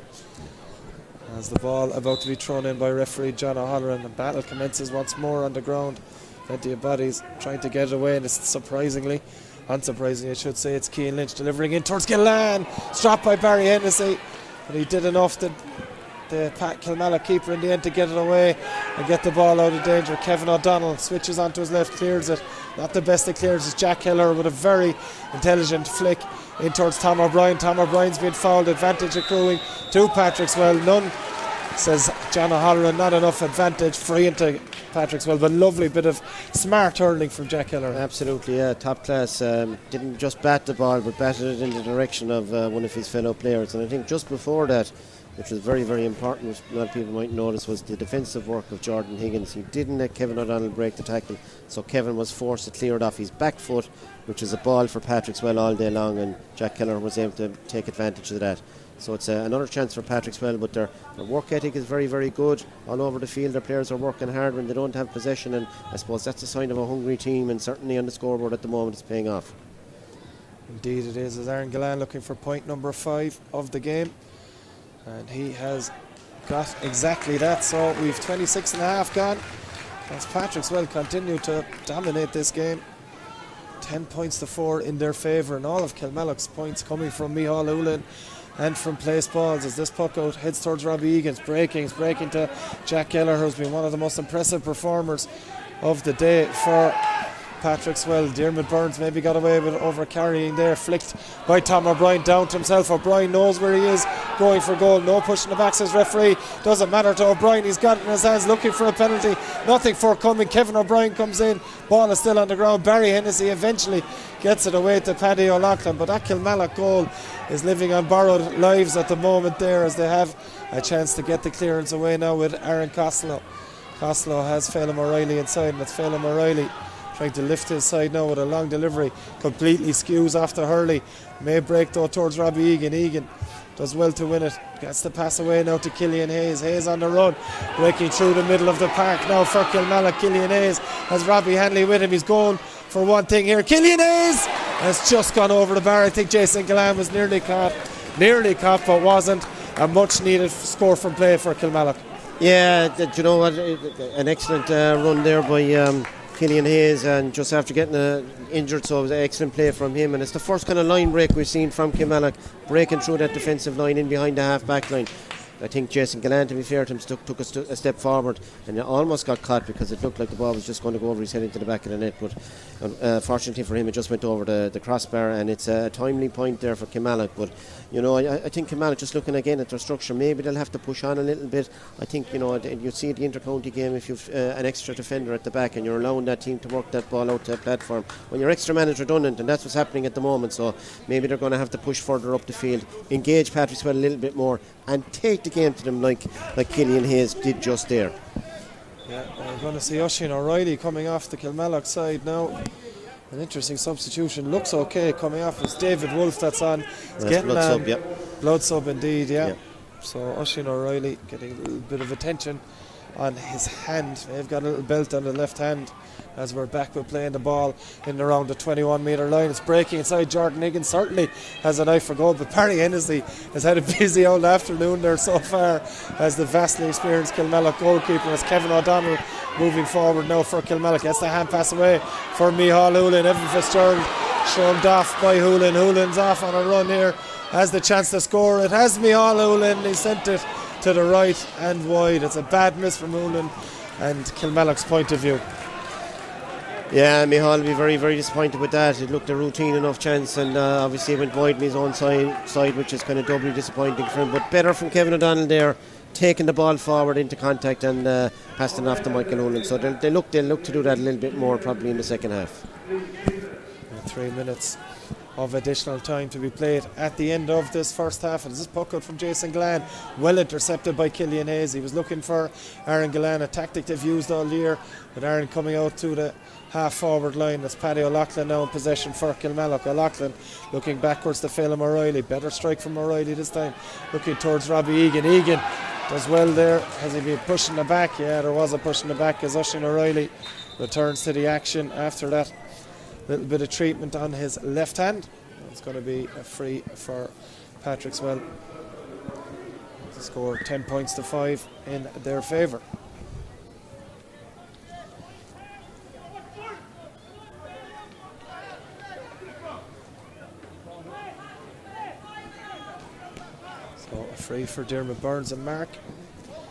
As the ball about to be thrown in by referee John O'Halloran, and battle commences once more on the ground. Plenty of bodies trying to get it away, and it's unsurprisingly, I should say, it's Cian Lynch delivering in towards Gillan. Stopped by Barry Hennessy, but he did enough to the Kilmallock keeper in the end to get it away and get the ball out of danger. Kevin O'Donnell switches onto his left, clears it. Not the best it clears is Jack Kelleher with a very intelligent flick in towards Tom O'Brien. Tom O'Brien's been fouled, advantage accruing to Patrickswell. None, says John O'Halloran, not enough advantage, free into Patrickswell, but lovely bit of smart hurling from Jack Kelleher. Absolutely, yeah, top class. Didn't just bat the ball, but batted it in the direction of one of his fellow players. And I think just before that, which was very, very important, which a lot of people might notice, was the defensive work of Jordan Higgins. He didn't let Kevin O'Donnell break the tackle, so Kevin was forced to clear it off his back foot, which is a ball for Patrickswell all day long, and Jack Kelleher was able to take advantage of that. So it's another chance for Patrickswell, but their work ethic is very, very good. All over the field, their players are working hard when they don't have possession, and I suppose that's a sign of a hungry team, and certainly on the scoreboard at the moment it's paying off. Indeed it is, as Aaron Gillan looking for point number 5 of the game. And he has got exactly that. So we've 26 and a half gone. as Patrickswell continue to dominate this game. 10 points to 4 in their favour, and all of Kilmallock's points coming from Micheál Ullin and from place balls as this puck out heads towards Robbie Egan. It's breaking to Jack Keller, who's been one of the most impressive performers of the day for Patrickswell. Dermot Burns maybe got away with over carrying there, flicked by Tom O'Brien down to himself. O'Brien knows where he is, going for goal. No pushing the back, says referee. Doesn't matter to O'Brien, he's got it in his hands, looking for a penalty. Nothing forthcoming. Kevin O'Brien comes in, ball is still on the ground. Barry Hennessy eventually gets it away to Paddy O'Loughlin, but that Kilmallock goal is living on borrowed lives at the moment there, as they have a chance to get the clearance away now with Aaron Costello. Costello has Phelan O'Reilly inside, and it's Phelan O'Reilly trying to lift his side now with a long delivery. Completely skews off to Hurley. May break though towards Robbie Egan. Egan does well to win it. Gets the pass away now to Killian Hayes. Hayes on the run, breaking through the middle of the park now for Kilmallock. Killian Hayes has Robbie Hanley with him. He's going for one thing here. Killian Hayes has just gone over the bar. I think Jason Gallan was nearly caught, but wasn't. A much needed score from play for Kilmallock. Yeah, do you know what? An excellent run there by Killian Hayes, and just after getting injured, so it was an excellent play from him. And it's the first kind of line break we've seen from Kilmallock, breaking through that defensive line in behind the half back line. I think Jason Gallan, to be fair to him, took a step forward and almost got caught because it looked like the ball was just going to go over his head into the back of the net, but fortunately for him it just went over the crossbar, and it's a timely point there for Kilmallock. But you know, I think Kilmallock, just looking again at their structure, maybe they'll have to push on a little bit. I think, you know, you see the inter-county game, if you've an extra defender at the back and you're allowing that team to work that ball out to that platform, when your extra man is redundant, and that's what's happening at the moment, so maybe they're going to have to push further up the field, engage Patrickswell a little bit more, and take the game to them like Killian Hayes did just there. Yeah, we're going to see Oisín O'Reilly coming off the Kilmallock side now. An interesting substitution. Looks okay coming off. It's David Wolfe that's on. It's that's blood sub, yeah. Blood sub indeed, yeah. So Oisín O'Reilly getting a little bit of attention on his hand. They've got a little belt on the left hand as we're back with playing the ball in around the 21 metre line. It's breaking inside. Jordan Higgins certainly has an eye for goal, but Barry Hennessy has had a busy old afternoon there so far as the vastly experienced Kilmallock goalkeeper, as Kevin O'Donnell moving forward now for Kilmallock. Gets the hand pass away for Micheál Ullin. Evan Fitzgerald shoved off by Ullin. Ullin's off on a run here, has the chance to score. It has Micheál Ullin. He sent it to the right and wide. It's a bad miss from Ullin and Kilmallock's point of view. Yeah, Micheál will be very, very disappointed with that. It looked a routine enough chance, and obviously it went wide in his own side, which is kind of doubly disappointing for him. But better from Kevin O'Donnell there, taking the ball forward into contact and passing it off to Michael Ullin. So they'll look to do that a little bit more probably in the second half. 3 minutes of additional time to be played at the end of this first half, and this puck out from Jason Gallan, well intercepted by Killian Hayes. He was looking for Aaron Gallan, a tactic they've used all year, with Aaron coming out to the half forward line. That's Paddy O'Loughlin now in possession for Kilmallock. O'Loughlin looking backwards to Phelan O'Reilly. Better strike from O'Reilly this time, looking towards Robbie Egan. Egan does well there. Has he been pushing the back? Yeah, there was a push in the back as Oisín O'Reilly returns to the action after that little bit of treatment on his left hand. It's going to be a free for Patrickswell to score 10 points to 5 in their favour. So a free for Dermot Burns and Mark.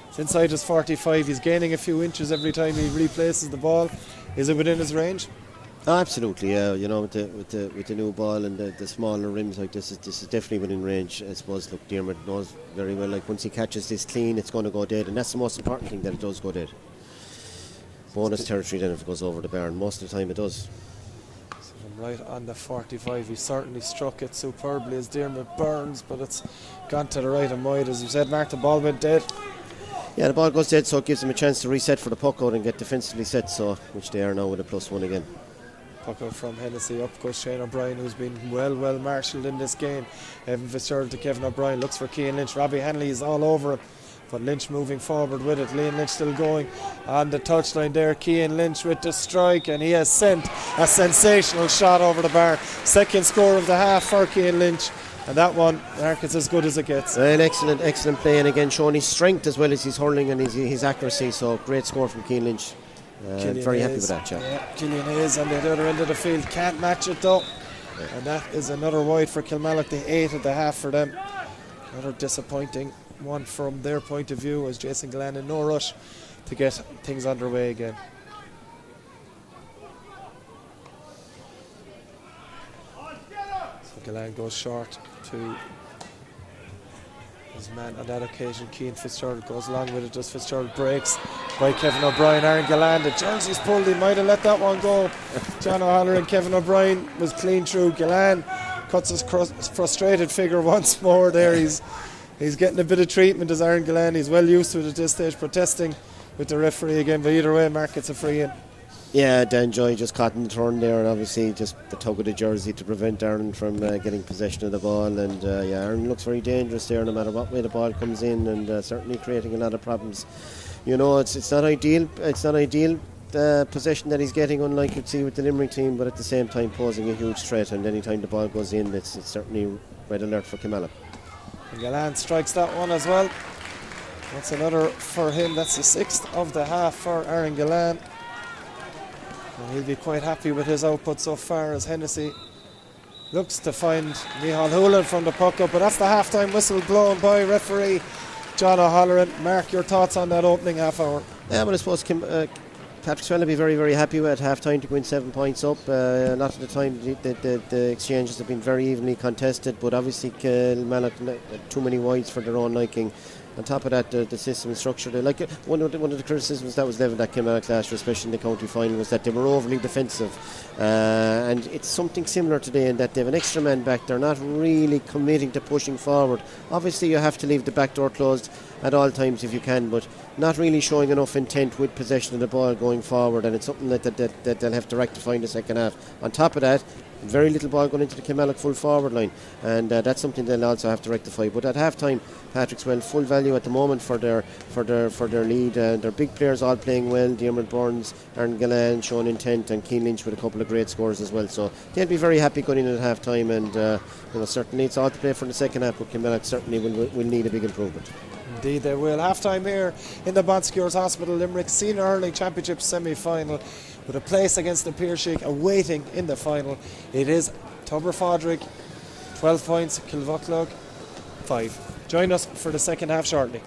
It's inside his 45. He's gaining a few inches every time he replaces the ball. Is it within his range? Oh, absolutely, yeah. You know, with the new ball and the smaller rims like this is definitely within range. I suppose. Look, Dermot knows very well. Like once he catches this clean, it's going to go dead, and that's the most important thing, that it does go dead. Bonus territory then if it goes over the bar, and most of the time it does. So from right on the 45, he certainly struck it superbly as Dermot Burns, but it's gone to the right and wide, as you said, Mark. The ball went dead. Yeah, the ball goes dead, so it gives them a chance to reset for the puck out and get defensively set. So which they are now with a +1 again. Puck out from Hennessy, up goes Shane O'Brien, who's been well marshalled in this game. Evan Fitzgerald to Kevin O'Brien, looks for Cian Lynch. Robbie Hanley is all over him, but Lynch moving forward with it. Liam Lynch still going on the touchline there. Cian Lynch with the strike, and he has sent a sensational shot over the bar. Second score of the half for Cian Lynch, and that one, Mark, is as good as it gets. Well, excellent play, and again showing his strength as well as his hurling and his accuracy. So great score from Cian Lynch. Very happy with that, Killian Hayes on the other end of the field can't match it though. And that is another wide for Kilmallock, the 8 at the half for them. Another disappointing one from their point of view, as Jason Glenn in no rush to get things underway again. So Glenn goes short to his man on that occasion. Keane Fitzgerald goes along with it. Just Fitzgerald breaks by Kevin O'Brien. Aaron Gillan, the jersey's pulled. He might have let that one go. John O'Halloran, Kevin O'Brien was clean through. Gillan cuts his frustrated figure once more there. He's getting a bit of treatment as Aaron Gillan. He's well used to it at this stage, protesting with the referee again. But either way, Mark gets a free in. Yeah, Dan Joy just caught in the turn there, and obviously just the tug of the jersey to prevent Aaron from getting possession of the ball. And Aaron looks very dangerous there, no matter what way the ball comes in, and certainly creating a lot of problems. You know, it's not ideal. It's not ideal possession that he's getting, unlike you'd see with the Limerick team, but at the same time posing a huge threat. And any time the ball goes in, it's certainly red alert for Kilmallock. Gillan strikes that one as well. That's another for him. That's the 6th of the half for Aaron Gillan. And he'll be quite happy with his output so far, as Hennessy looks to find Micheál Hoolan from the puck up. But that's the half-time whistle blown by referee John O'Halloran. Mark, your thoughts on that opening half hour? Yeah, well, I suppose Patrickswell will be very, very happy with half-time to win 7 points up. A lot of the time the exchanges have been very evenly contested, but obviously Kilmallock too many wides for their own liking. On top of that, the system and structure, one of the criticisms that was leveled at Kilmallock last year, especially in the county final, was that they were overly defensive. And it's something similar today in that they have an extra man back. They're not really committing to pushing forward. Obviously, you have to leave the back door closed at all times if you can, but not really showing enough intent with possession of the ball going forward. And it's something that they'll have to rectify in the second half. On top of that, very little ball going into the Kilmallock full forward line, and that's something they'll also have to rectify. But at half time, Patrickswell full value at the moment for their lead. Their big players all playing well. Diarmuid Burns, Aaron Gillan showing intent, and Keane Lynch with a couple of great scores as well. So they'll be very happy going in at half time, and certainly it's all to play for the second half. But Kilmallock certainly will need a big improvement. Indeed they will. Half time here in the Bonsecours Hospital Limerick Senior Hurling Championship semi-final, with a place against the Pearshig awaiting in the final. It is Tubber-Fodrick 12 points, Kilvucklog 5. Join us for the second half shortly.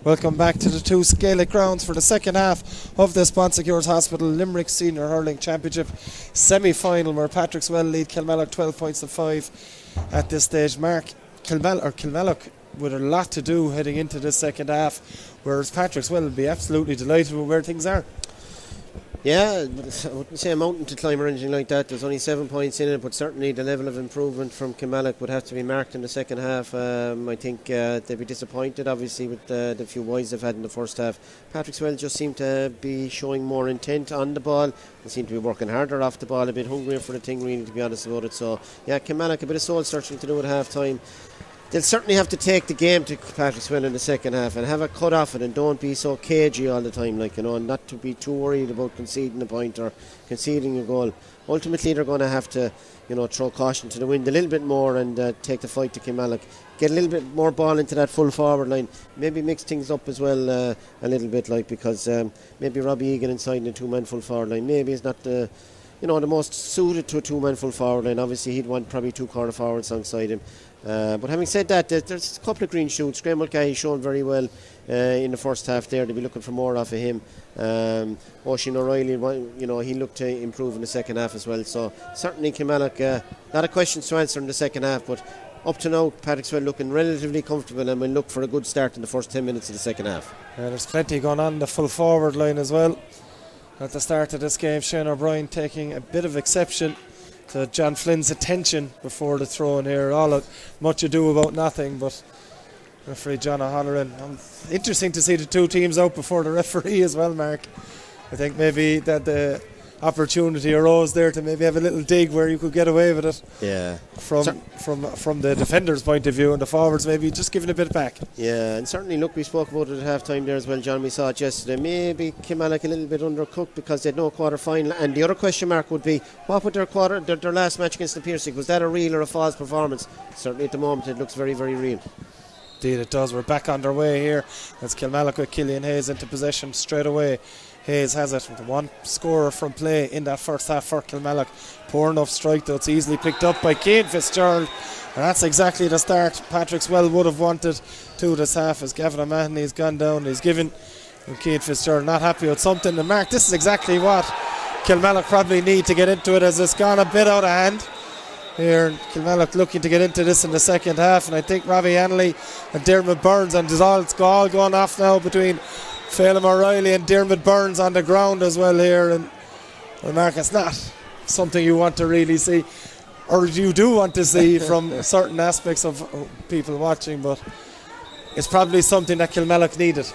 Welcome back to the two Gaelic grounds for the second half of the Sponsecures Hospital Limerick Senior Hurling Championship semi-final, where Patrickswell lead Kilmallock 12 points to 5 at this stage. Mark, Kilmallock with a lot to do heading into this second half, whereas Patrickswell will be absolutely delighted with where things are. Yeah, I wouldn't say a mountain to climb or anything like that. There's only 7 points in it, but certainly the level of improvement from Kilmallock would have to be marked in the second half. I think they'd be disappointed, obviously, with the few wides they've had in the first half. Patrickswell just seem to be showing more intent on the ball. They seem to be working harder off the ball, a bit hungrier for the thing, really, to be honest about it. So, yeah, Kilmallock, a bit of soul searching to do at half time. They'll certainly have to take the game to Patrickswell in the second half and have a cut off it, and don't be so cagey all the time, and not to be too worried about conceding a point or conceding a goal. Ultimately, they're going to have to, throw caution to the wind a little bit more and take the fight to Kilmallock. Get a little bit more ball into that full forward line. Maybe mix things up as well a little bit, because maybe Robbie Egan inside in the two-man full forward line maybe is not the most suited to a two-man full forward line. Obviously, he'd want probably two corner forwards alongside him. But having said that, there's a couple of green shoots. Graham Mulcahy shown very well in the first half there. They'll be looking for more off of him. Oisin O'Reilly, he looked to improve in the second half as well. So certainly Kilmallock, a lot of questions to answer in the second half, but up to now, Patrickswell looking relatively comfortable, and we'll look for a good start in the first 10 minutes of the second half. There's plenty going on the full forward line as well. At the start of this game, Shane O'Brien taking a bit of exception to John Flynn's attention before the throw in here. Much ado about nothing, but referee John O'Halloran. Interesting to see the two teams out before the referee as well, Mark. I think maybe that the opportunity arose there to maybe have a little dig where you could get away with it. Yeah. From the defender's point of view, and the forwards maybe just giving a bit back. Yeah, and certainly, look, we spoke about it at half time there as well, John. We saw it yesterday. Maybe Kilmallock a little bit undercooked because they had no quarter final. And the other question mark would be, what would their last match against the Piercing? Was that a real or a false performance? Certainly at the moment it looks very, very real. Indeed it does. We're back underway here as Kilmallock with Killian Hayes into possession straight away. Hayes has it with one scorer from play in that first half for Kilmallock. Poor enough strike though. It's easily picked up by Cian Fitzgerald, and that's exactly the start Patrickswell would have wanted to this half, as Gavin O'Mahony's gone down. He's given, and Cian Fitzgerald not happy with something. And Mark, this is exactly what Kilmallock probably need to get into it, as it's gone a bit out of hand here. Kilmallock looking to get into this in the second half, and I think Robbie Hanley and Dermot Burns, and it's all going off now between Phelim O'Reilly and Dermot Burns on the ground as well here. And well, Mark, it's not something you want to really see, or you do want to see from certain aspects of people watching, but it's probably something that Kilmallock needed.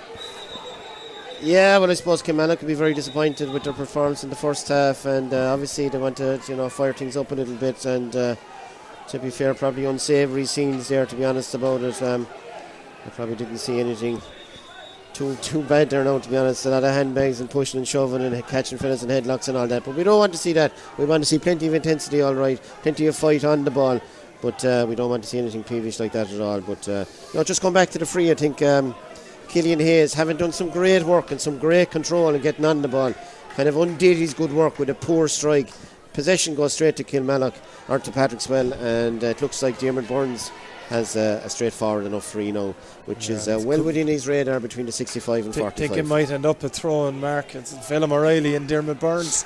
Yeah, well, I suppose Kilmallock could be very disappointed with their performance in the first half, and obviously they want to fire things up a little bit, and to be fair, probably unsavoury scenes there, to be honest about it. I probably didn't see anything too bad there now, to be honest. A lot of handbags and pushing and shoving and catching fellas and headlocks and all that, but we don't want to see that. We want to see plenty of intensity, all right, plenty of fight on the ball, but we don't want to see anything peevish like that at all. But just going back to the free, I think Killian Hayes having done some great work and some great control and getting on the ball, kind of undid his good work with a poor strike. Possession goes straight to Kilmallock, or to Patrickswell, and it looks like Dermot Burns has a straightforward enough free now, which is well within his radar between the 65 and 45. I think it might end up a throw in, Mark. It's Phelim O'Reilly and Dermot Burns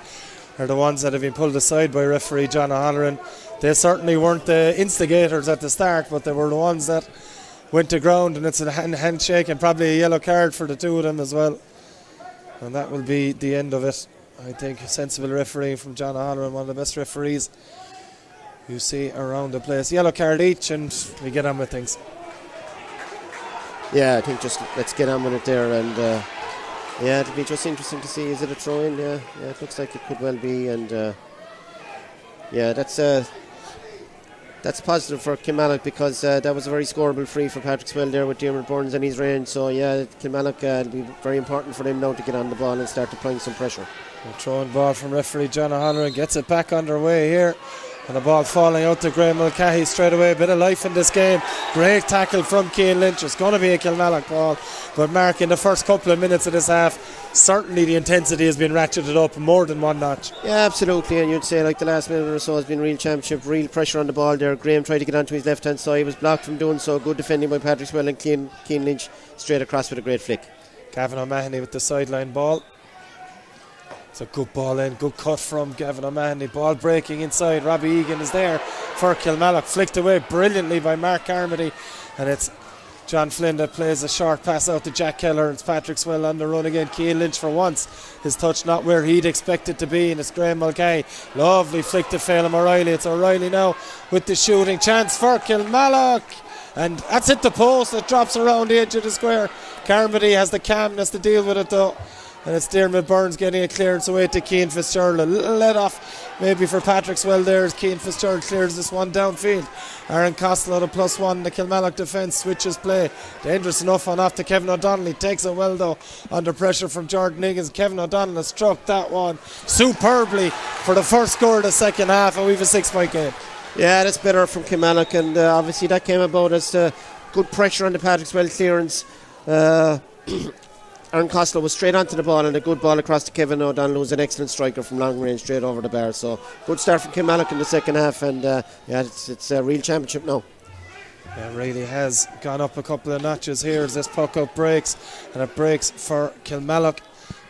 are the ones that have been pulled aside by referee John O'Halloran. They certainly weren't the instigators at the start, but they were the ones that went to ground, and it's a handshake and probably a yellow card for the two of them as well. And that will be the end of it. I think a sensible refereeing from John O'Halloran, one of the best referees you see around the place. Yellow card each, and we get on with things. Yeah, I think just let's get on with it there, and it'll be just interesting to see, is it a throw-in? Yeah, it looks like it could well be, and that's positive for Kilmallock, because that was a very scoreable free for Patrickswell there with Dermot Burns in his range. So yeah, Kilmallock, it'll be very important for them now to get on the ball and start applying some pressure. A throwing ball from referee John O'Halloran gets it back underway here And the ball falling out to Graham Mulcahy straight away. A bit of life in this game. Great tackle from Cian Lynch. It's going to be a Kilmallock ball. But Mark, in the first couple of minutes of this half, certainly the intensity has been ratcheted up more than one notch. Yeah, absolutely. And you'd say like the last minute or so has been real championship, real pressure on the ball there. Graham tried to get onto his left hand side. He was blocked from doing so. Good defending by Patrickswell, and Cian Lynch straight across with a great flick. Gavin O'Mahony with the sideline ball. It's a good ball in, good cut from Gavin O'Mahony. Ball breaking inside. Robbie Egan is there for Kilmallock. Flicked away brilliantly by Mark Carmody. And it's John Flynn that plays a short pass out to Jack Keller. It's Patrickswell on the run again. Cian Lynch for once. His touch not where he'd expect it to be. And it's Graham Mulcahy. Lovely flick to Phelan O'Reilly. It's O'Reilly now with the shooting chance for Kilmallock. And that's hit the post. It drops around the edge of the square. Carmody has the calmness to deal with it though. And it's Dermot Burns getting a clearance away to Cian Fitzgerald. A little let off maybe for Patrickswell there as Cian Fitzgerald clears this one downfield. Aaron Costello to +1. The Kilmallock defence switches play. Dangerous enough on off to Kevin O'Donnell. He takes it well though under pressure from Jordan Higgins. Kevin O'Donnell has struck that one superbly for the first score of the second half, and we've a 6-point game. Yeah, that's better from Kilmallock, and obviously that came about as good pressure on the Patrickswell clearance. Aaron Costello was straight onto the ball, and a good ball across to Kevin O'Donnell, who's an excellent striker from long range, straight over the bar. So good start from Kilmallock in the second half, and it's a real championship now. Yeah, it really has gone up a couple of notches here as this puck up breaks, and it breaks for Kilmallock.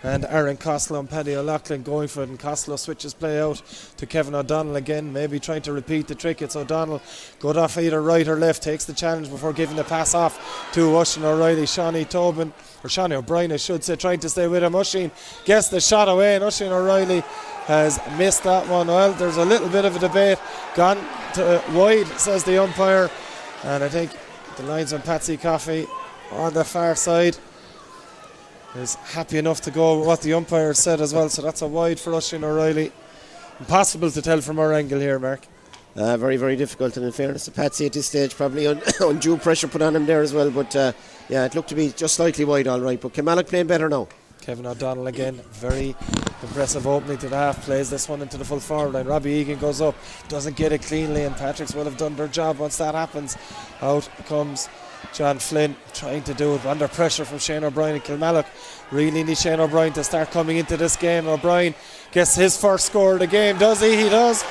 And Aaron Costello and Paddy O'Loughlin going for it, and Costello switches play out to Kevin O'Donnell again, maybe trying to repeat the trick. It's O'Donnell, good off either right or left, takes the challenge before giving the pass off to Oisín O'Reilly. Sean O'Brien I should say, trying to stay with him. Oisín gets the shot away, and Oisín O'Reilly has missed that one. Well, there's a little bit of a debate. Gone to wide, says the umpire, and I think the linesman Patsy Coffey on the far side is happy enough to go with what the umpire said as well. So that's a wide for Oisín O'Reilly. Impossible to tell from our angle here, Mark. Very, very difficult, and in fairness to Patsy at this stage, probably undue pressure put on him there as well. But it looked to be just slightly wide, all right. But Kilmallock playing better now. Kevin O'Donnell again, very impressive opening to the half, plays this one into the full forward line. Robbie Egan goes up, doesn't get it cleanly, and Patricks will have done their job once that happens. Out comes John Flynn trying to do it under pressure from Shane O'Brien, and Kilmallock really need Shane O'Brien to start coming into this game. O'Brien gets his first score of the game, does he? He does.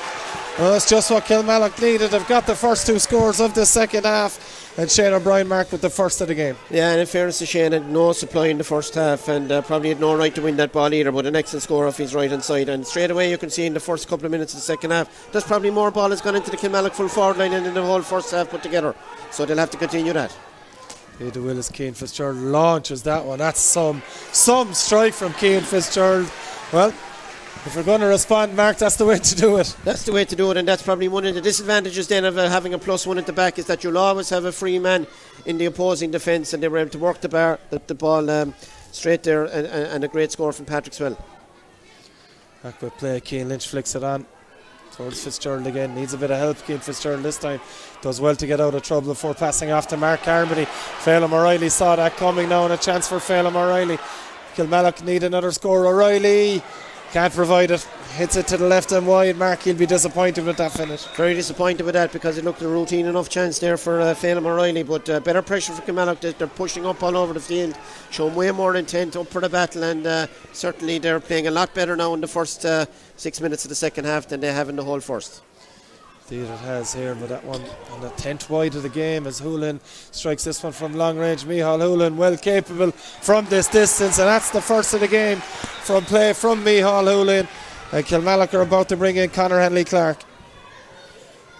Well, that's just what Kilmallock needed. They've got the first two scores of the second half, and Shane O'Brien marked with the first of the game. Yeah, and in fairness to Shane, had no supply in the first half, and probably had no right to win that ball either, but an excellent score off his right hand side. And straight away you can see in the first couple of minutes of the second half, there's probably more ball has gone into the Kilmallock full forward line than in the whole first half put together, so they'll have to continue that. Ada Willis, Cian Fitzgerald launches that one. That's some strike from Cian Fitzgerald. Well, if we're going to respond, Mark, that's the way to do it. That's the way to do it, and that's probably one of the disadvantages then of having a +1 at the back, is that you'll always have a free man in the opposing defence, and they were able to work the ball straight there, and a great score from Patrickswell. Back with play, Cian Lynch flicks it on towards Fitzgerald again, needs a bit of help. Cian Fitzgerald this time does well to get out of trouble before passing off to Mark Carmody. Phelan O'Reilly saw that coming now, and a chance for Phelan O'Reilly. Kilmallock need another score. O'Reilly can't provide it, hits it to the left and wide. Mark, he'll be disappointed with that finish. Very disappointed with that, because it looked a routine enough chance there for Phelan O'Reilly, but better pressure for Kilmallock. They're pushing up all over the field, showing way more intent up for the battle, and certainly they're playing a lot better now in the first 6 minutes of the second half than they have in the whole first. Indeed it has here, but that one on the 10th wide of the game as Hoolan strikes this one from long range. Micheál Hoolan well capable from this distance, and that's the first of the game from play from Micheál Hoolan. And Kilmallock are about to bring in Conor Henley-Clark.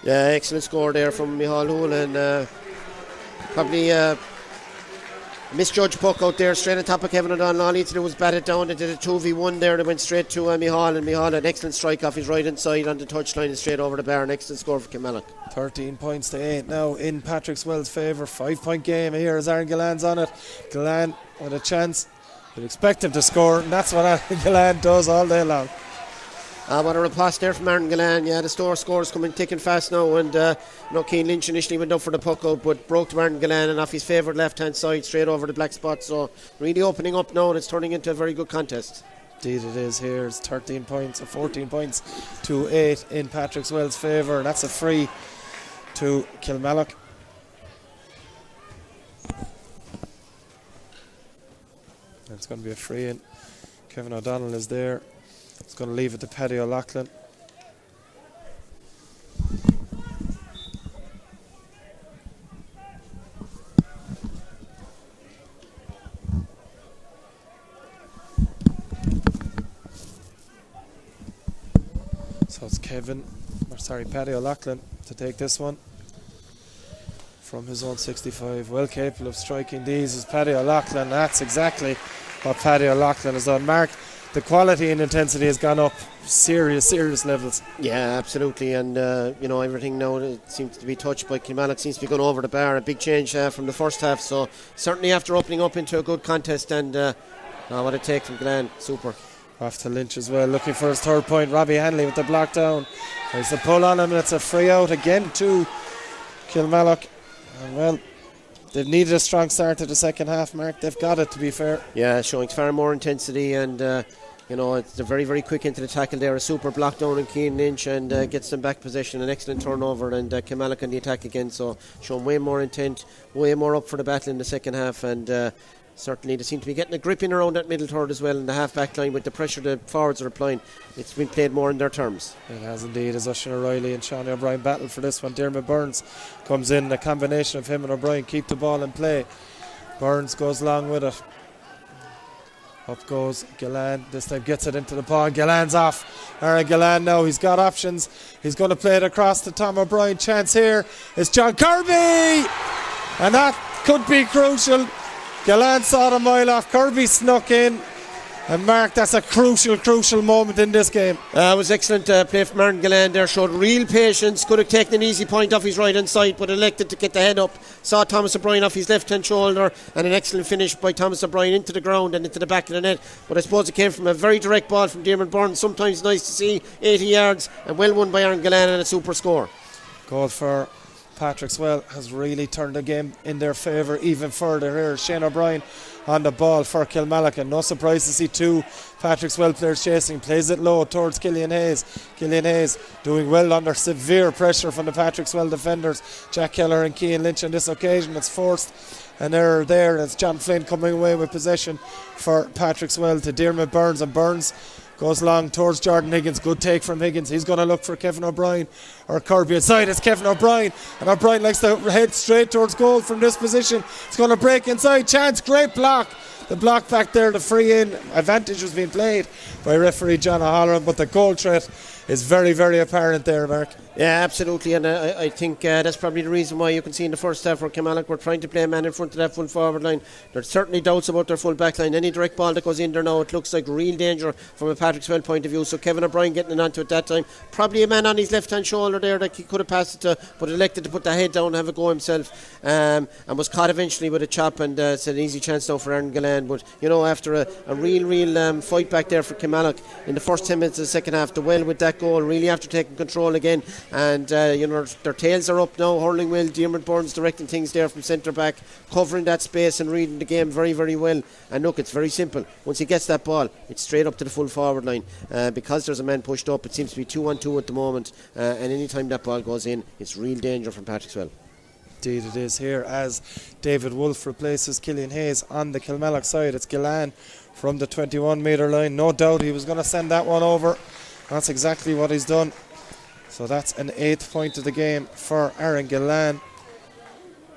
Yeah, excellent score there from Micheál Hoolan. Probably misjudged puck out there, straight on top of Kevin O'Donnell. All he had to do was bat it down. They did a 2v1 there. They went straight to Micheál, and Micheál had an excellent strike off his right hand side on the touchline and straight over the bar. An excellent score for Kilmallock. 13 points to 8 now in Patrickswell's favour. 5-point game here as Aaron Gillan's on it. Gillan with a chance. You'd expect him to score, and that's what Aaron Gillan does all day long. What a riposte there from Aaron Gillan. Yeah, the scores coming thick and fast now, and Cian Lynch initially went up for the puck out, but broke to Aaron Gillan and off his favourite left hand side straight over the black spot. So really opening up now, and it's turning into a very good contest. Indeed it is here. It's 13 points or 14 points to 8 in Patrickswell's favour. And that's a free to Kilmallock. It's going to be a free in. Kevin O'Donnell is there. It's going to leave it to Paddy O'Loughlin. So it's Paddy O'Loughlin to take this one from his own 65. Well capable of striking these is Paddy O'Loughlin. That's exactly what Paddy O'Loughlin has done. Mark, the quality and intensity has gone up serious levels. Yeah, absolutely. And everything now that seems to be touched by Kilmallock seems to be going over the bar. A big change from the first half. So certainly after opening up into a good contest, and what a take from Glenn. Super. Off to Lynch as well, looking for his third point. Robbie Hanley with the block down. There's the pull on him, and it's a free out again to Kilmallock. And well, they've needed a strong start to the second half, Mark. They've got it, to be fair. Yeah, showing far more intensity, and it's very, very quick into the tackle there. A super block down on Cian Lynch, and gets them back possession. An excellent turnover, and Kilmallock on the attack again. So showing way more intent, way more up for the battle in the second half, and certainly they seem to be getting a grip in around that middle third as well, in the half-back line with the pressure the forwards are applying. It's been played more in their terms. It has indeed, as Oisin O'Reilly and Sean O'Brien battle for this one. Dermot Burns comes in, a combination of him and O'Brien keep the ball in play. Burns goes along with it. Up goes Gillan, this time gets it into the paw, and Gillan's off. Aaron Gillan now, he's got options. He's going to play it across to Tom O'Brien. Chance here is John Kirby! And that could be crucial. Gillan saw the mile off, Kirby snuck in, and Mark, that's a crucial moment in this game. It was excellent play from Aaron Gillan there, showed real patience, could have taken an easy point off his right hand side, but elected to get the head up, saw Thomas O'Brien off his left hand shoulder, and an excellent finish by Thomas O'Brien into the ground and into the back of the net. But I suppose it came from a very direct ball from Dermot Burns. Sometimes nice to see, 80 yards, and well won by Aaron Gillan, and a super score. Goal for Patrickswell has really turned the game in their favour even further here. Shane O'Brien on the ball for Kilmallock, and no surprise to see two Patrickswell players chasing. Plays it low towards Killian Hayes. Killian Hayes doing well under severe pressure from the Patrickswell defenders. Jack Keller and Cian Lynch on this occasion. It's forced an error there. It's John Flynn coming away with possession for Patrickswell to Dermot Burns, and Burns goes long towards Jordan Higgins. Good take from Higgins. He's going to look for Kevin O'Brien or Kirby inside. It's Kevin O'Brien, and O'Brien likes to head straight towards goal from this position. It's going to break inside. Chance, great block. The block back there, the free in advantage was being played by referee John O'Halloran, but the goal threat is very, very apparent there, Mark. Yeah, absolutely, and I think that's probably the reason why you can see in the first half where Kilmallock were trying to play a man in front of that full forward line. There's certainly doubts about their full back line. Any direct ball that goes in there now, it looks like real danger from a Patrickswell point of view. So Kevin O'Brien getting it onto it that time. Probably a man on his left hand shoulder there that he could have passed it to, but elected to put the head down and have a go himself, and was caught eventually with a chop, and it's an easy chance now for Aaron Gillan. But after a real fight back there for Kilmallock in the first 10 minutes of the second half, the well with that goal, really after taking control again, and their tails are up now, hurling well. Dermot Burns directing things there from centre back, covering that space and reading the game very, very well. And look, it's very simple. Once he gets that ball, it's straight up to the full forward line. Because there's a man pushed up, it seems to be 2-on-2 at the moment, and any time that ball goes in, it's real danger from Patrickswell. Indeed it is here as David Wolfe replaces Killian Hayes on the Kilmallock side. It's Gillan from the 21 metre line. No doubt he was going to send that one over. That's exactly what he's done. So that's an 8th point of the game for Aaron Gillan.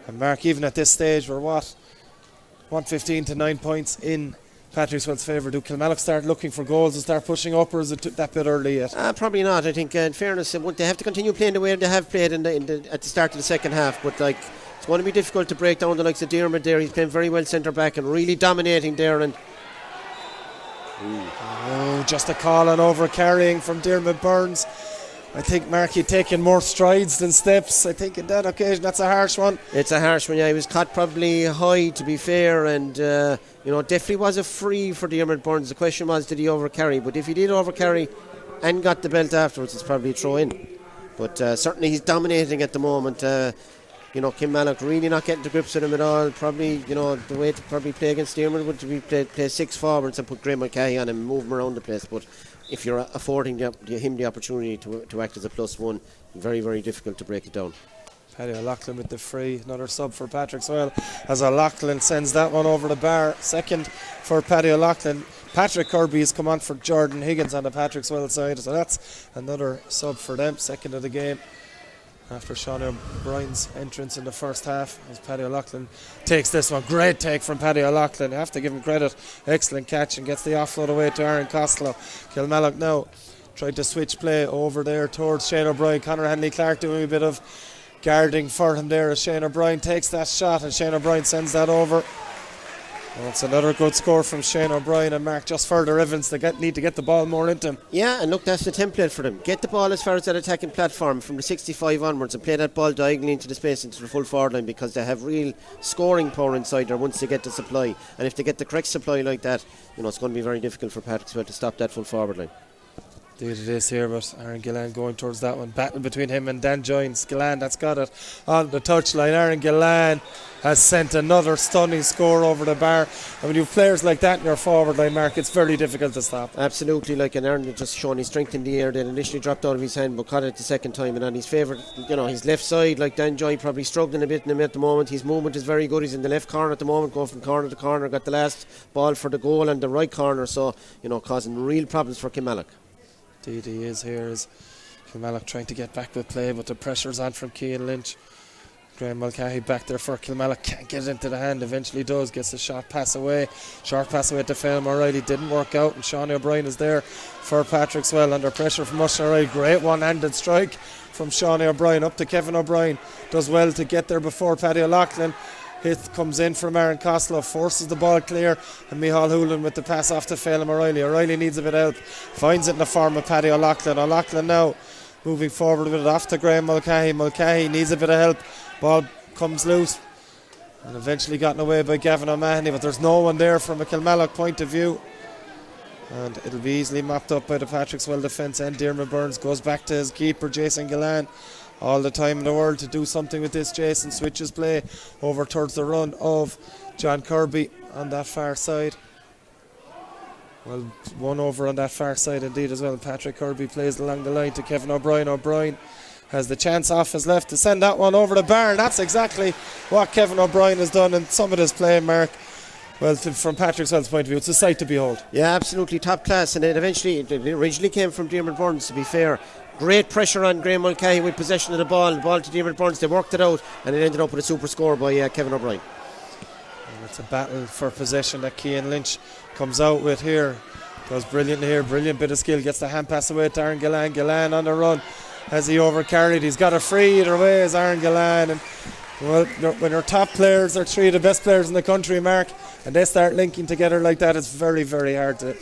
And Mark, even at this stage, we're 115 to 9 points in Patrickswell's favour. Do Kilmallock start looking for goals and start pushing up, or is it that bit early yet? Probably not. I think, in fairness, they have to continue playing the way they have played at the start of the second half. But it's going to be difficult to break down the likes of Dermot there. He's playing very well centre back and really dominating there. And just a call on over carrying from Dermot Burns. I think Marky taking more strides than steps. I think in that occasion that's a harsh one. It's a harsh one, yeah. He was caught probably high, to be fair, and definitely was a free for Dermot Burns. The question was, did he overcarry? But if he did overcarry and got the belt afterwards, it's probably a throw in. But certainly he's dominating at the moment. Kilmallock really not getting to grips with him at all. Probably, the way to probably play against Dermot would be play 6 forwards and put Graham Mulcahy on him and move him around the place. But if you're affording him the opportunity to act as a +1, very, very difficult to break it down. Paddy O'Loughlin with the free, another sub for Patrickswell as O'Loughlin sends that one over the bar. Second for Paddy O'Loughlin. Patrick Kirby has come on for Jordan Higgins on the Patrickswell side, so that's another sub for them. Second of the game after Sean O'Brien's entrance in the first half as Paddy O'Loughlin takes this one. Great take from Paddy O'Loughlin, have to give him credit. Excellent catch and gets the offload away to Aaron Costello. Kilmallock now tried to switch play over there towards Shane O'Brien. Conor Hanley-Clark doing a bit of guarding for him there as Shane O'Brien takes that shot and Shane O'Brien sends that over. Well, it's another good score from Shane O'Brien and Mark. Just further evidence they need to get the ball more into him. Yeah, and look, that's the template for them. Get the ball as far as that attacking platform from the 65 onwards and play that ball diagonally into the space into the full forward line, because they have real scoring power inside there once they get the supply. And if they get the correct supply like that, it's going to be very difficult for Patrickswell to stop that full forward line. Indeed it is here, but Aaron Gillan going towards that one. Battle between him and Dan Joynes. Gillan, that's got it on the touchline. Aaron Gillan has sent another stunning score over the bar. And when you have players like that in your forward line, Mark, it's very difficult to stop. Absolutely, and Aaron had just shown his strength in the air. They initially dropped out of his hand but caught it the second time, and on his favourite, his left side, like Dan Joy, probably struggling a bit in him at the moment. His movement is very good. He's in the left corner at the moment, going from corner to corner, got the last ball for the goal and the right corner, so causing real problems for Kilmallock. Indeed he is here as Kilmallock trying to get back with play, but the pressure's on from Cian Lynch. Graham Mulcahy back there for Kilmallock, can't get it into the hand, eventually does, gets the short pass away to Phelim O'Reilly, didn't work out, and Sean O'Brien is there for Patrickswell under pressure from Usher O'Reilly. Great one-handed strike from Sean O'Brien up to Kevin O'Brien, does well to get there before Paddy O'Loughlin. Hit comes in from Aaron Costello, forces the ball clear, and Micheál Hoolan with the pass off to Phelim O'Reilly. O'Reilly needs a bit of help, finds it in the form of Paddy O'Loughlin. O'Loughlin now moving forward with it off to Graham Mulcahy. Mulcahy needs a bit of help, ball comes loose and eventually gotten away by Gavin O'Mahony, but there's no one there from a Kilmallock point of view, and it'll be easily mopped up by the Patrickswell defence. And Diarmuid Burns goes back to his keeper Jason Gillan. All the time in the world to do something with this. Jason switches play over towards the run of John Kirby on that far side. Well, one over on that far side indeed as well. Patrick Kirby plays along the line to Kevin O'Brien. O'Brien has the chance off his left to send that one over the bar. That's exactly what Kevin O'Brien has done in some of his play, Mark. Well, from Patrickswell's point of view, it's a sight to behold. Yeah, absolutely top class, and it originally came from Diarmuid Burns, to be fair. Great pressure on Graham Mulcahy with possession of the ball to Diarmuid Burns. They worked it out and it ended up with a super score by Kevin O'Brien. And it's a battle for possession that Cian Lynch comes out with here. Does brilliant here, brilliant bit of skill, gets the hand pass away to Aaron Gillan. Gillan on the run as he overcarried. He's got a free either way as Aaron Gillan. And well, when your top players are three of the best players in the country, Mark, and they start linking together like that, it's very, very hard to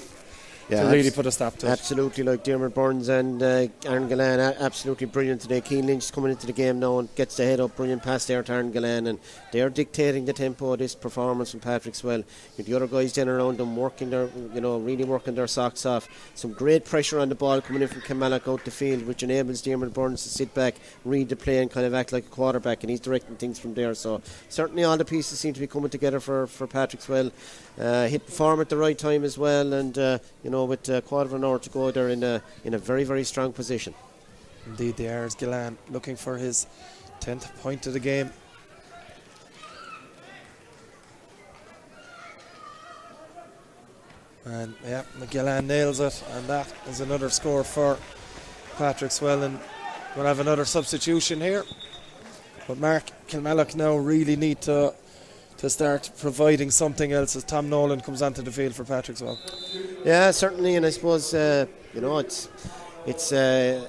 really put a stop to it. Absolutely, like Diarmuid Burns and Aaron Gillan, absolutely brilliant today. Cian Lynch is coming into the game now and gets the head up, brilliant pass there to Aaron Gillan, and they're dictating the tempo of this performance from Patrickswell. The other guys then around them working their, really working their socks off. Some great pressure on the ball coming in from Kilmallock out the field, which enables Diarmuid Burns to sit back, read the play and kind of act like a quarterback, and he's directing things from there. So certainly all the pieces seem to be coming together for Patrickswell. Hit form at the right time as well, and with a quarter of an hour to go, they're in a very, very strong position. Indeed they are, as Gillan looking for his 10th point of the game. And yeah, Gillan nails it, and that is another score for Patrickswell, and we'll have another substitution here. But Mark, Kilmallock now really need to start providing something else as Tom Nolan comes onto the field for Patrickswell. Yeah, certainly, and I suppose it's a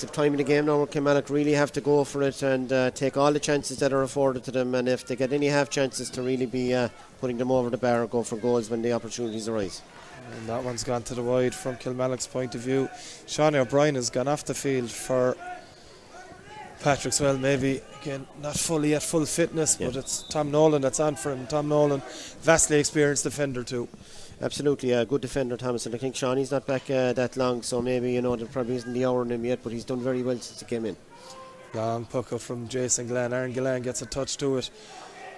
time in the game now where Kilmallock really have to go for it and take all the chances that are afforded to them, and if they get any half chances to really be putting them over the bar and go for goals when the opportunities arise. And that one's gone to the wide from Kilmallock's point of view. Sean O'Brien has gone off the field for Patrickswell, maybe again not fully at full fitness, but it's Tom Nolan that's on for him. Tom Nolan, vastly experienced defender too. Absolutely, a good defender, Thomas, and I think Shawnee's not back that long, so maybe there probably isn't the hour in him yet, but he's done very well since he came in. Long puck out from Jason Glenn. Aaron Gillan gets a touch to it.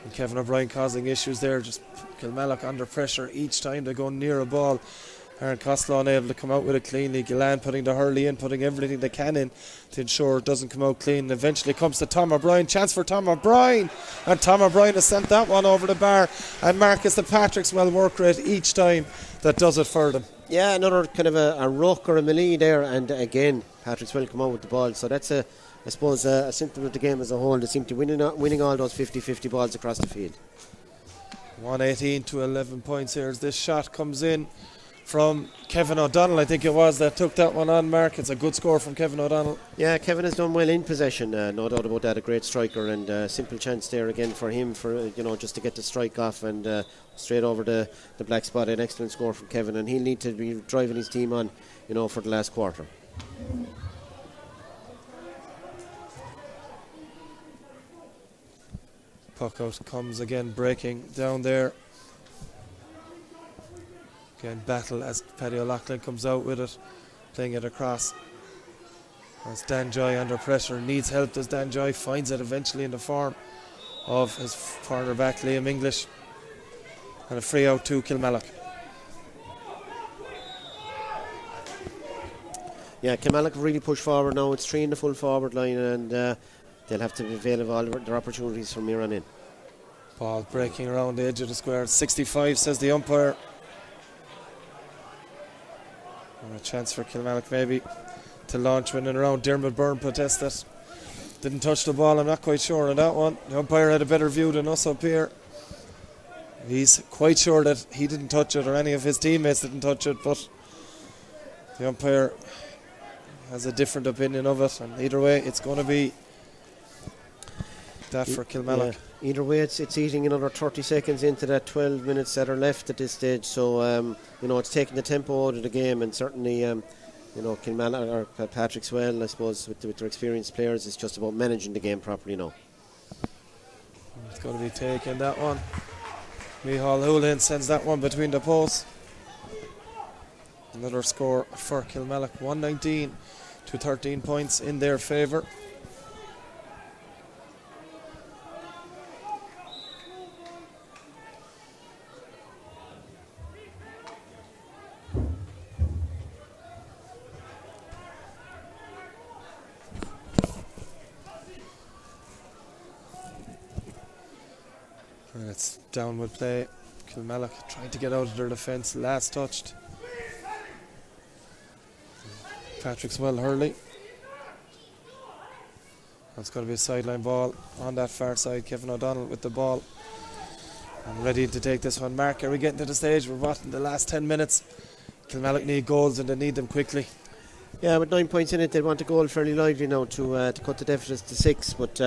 And Kevin O'Brien causing issues there. Just Kilmallock under pressure each time they go near a ball. Aaron Costello unable to come out with it cleanly. Gillan putting the hurley in, putting everything they can in to ensure it doesn't come out clean. Eventually comes to Tom O'Brien. Chance for Tom O'Brien. And Tom O'Brien has sent that one over the bar. And Marcus the Patrickswell work rate each time that does it for them. Yeah, another kind of a ruck or a melee there. And again, Patrickswell come out with the ball. So that's I suppose a symptom of the game as a whole. They seem to be winning all those 50-50 balls across the field. 118 to 11 points here as this shot comes in from Kevin O'Donnell, I think it was, that took that one on, Mark. It's a good score from Kevin O'Donnell. Yeah, Kevin has done well in possession, no doubt about that. A great striker, and simple chance there again for him, for just to get the strike off and straight over the black spot. An excellent score from Kevin, and he'll need to be driving his team on, for the last quarter. Puck out comes again, breaking down there. Again, battle as Paddy O'Loughlin comes out with it, playing it across. As Dan Joy under pressure, needs help. Does Dan Joy, finds it eventually in the form of his cornerback Liam English, and a free out to Kilmallock. Yeah, Kilmallock really push forward now. It's 3 in the full forward line, and they'll have to avail of all their opportunities from here on in. Ball breaking around the edge of the square. 65 says the umpire. And a chance for Kilmallock maybe to launch when and around. Dermot Byrne protested. Didn't touch the ball, I'm not quite sure on that one. The umpire had a better view than us up here. He's quite sure that he didn't touch it, or any of his teammates didn't touch it, but the umpire has a different opinion of it, and either way it's going to be that for Kilmallock. Yeah. Either way, it's eating another 30 seconds into that 12 minutes that are left at this stage. So, it's taking the tempo out of the game, and certainly, Kilmallock or Patrickswell, I suppose, with their experienced players, it's just about managing the game properly now. It's going to be taken, that one. Mihal Houlihan sends that one between the posts. Another score for Kilmallock, 119 to 13 points in their favour. And it's downward play. Kilmallock trying to get out of their defence, last touched. Patrickswell hurley. That's going to be a sideline ball on that far side. Kevin O'Donnell with the ball and ready to take this one. Mark, are we getting to the stage we're in the last 10 minutes? Kilmallock need goals, and they need them quickly. Yeah, with 9 points in it, they want a goal fairly lively now to cut the deficit to 6. But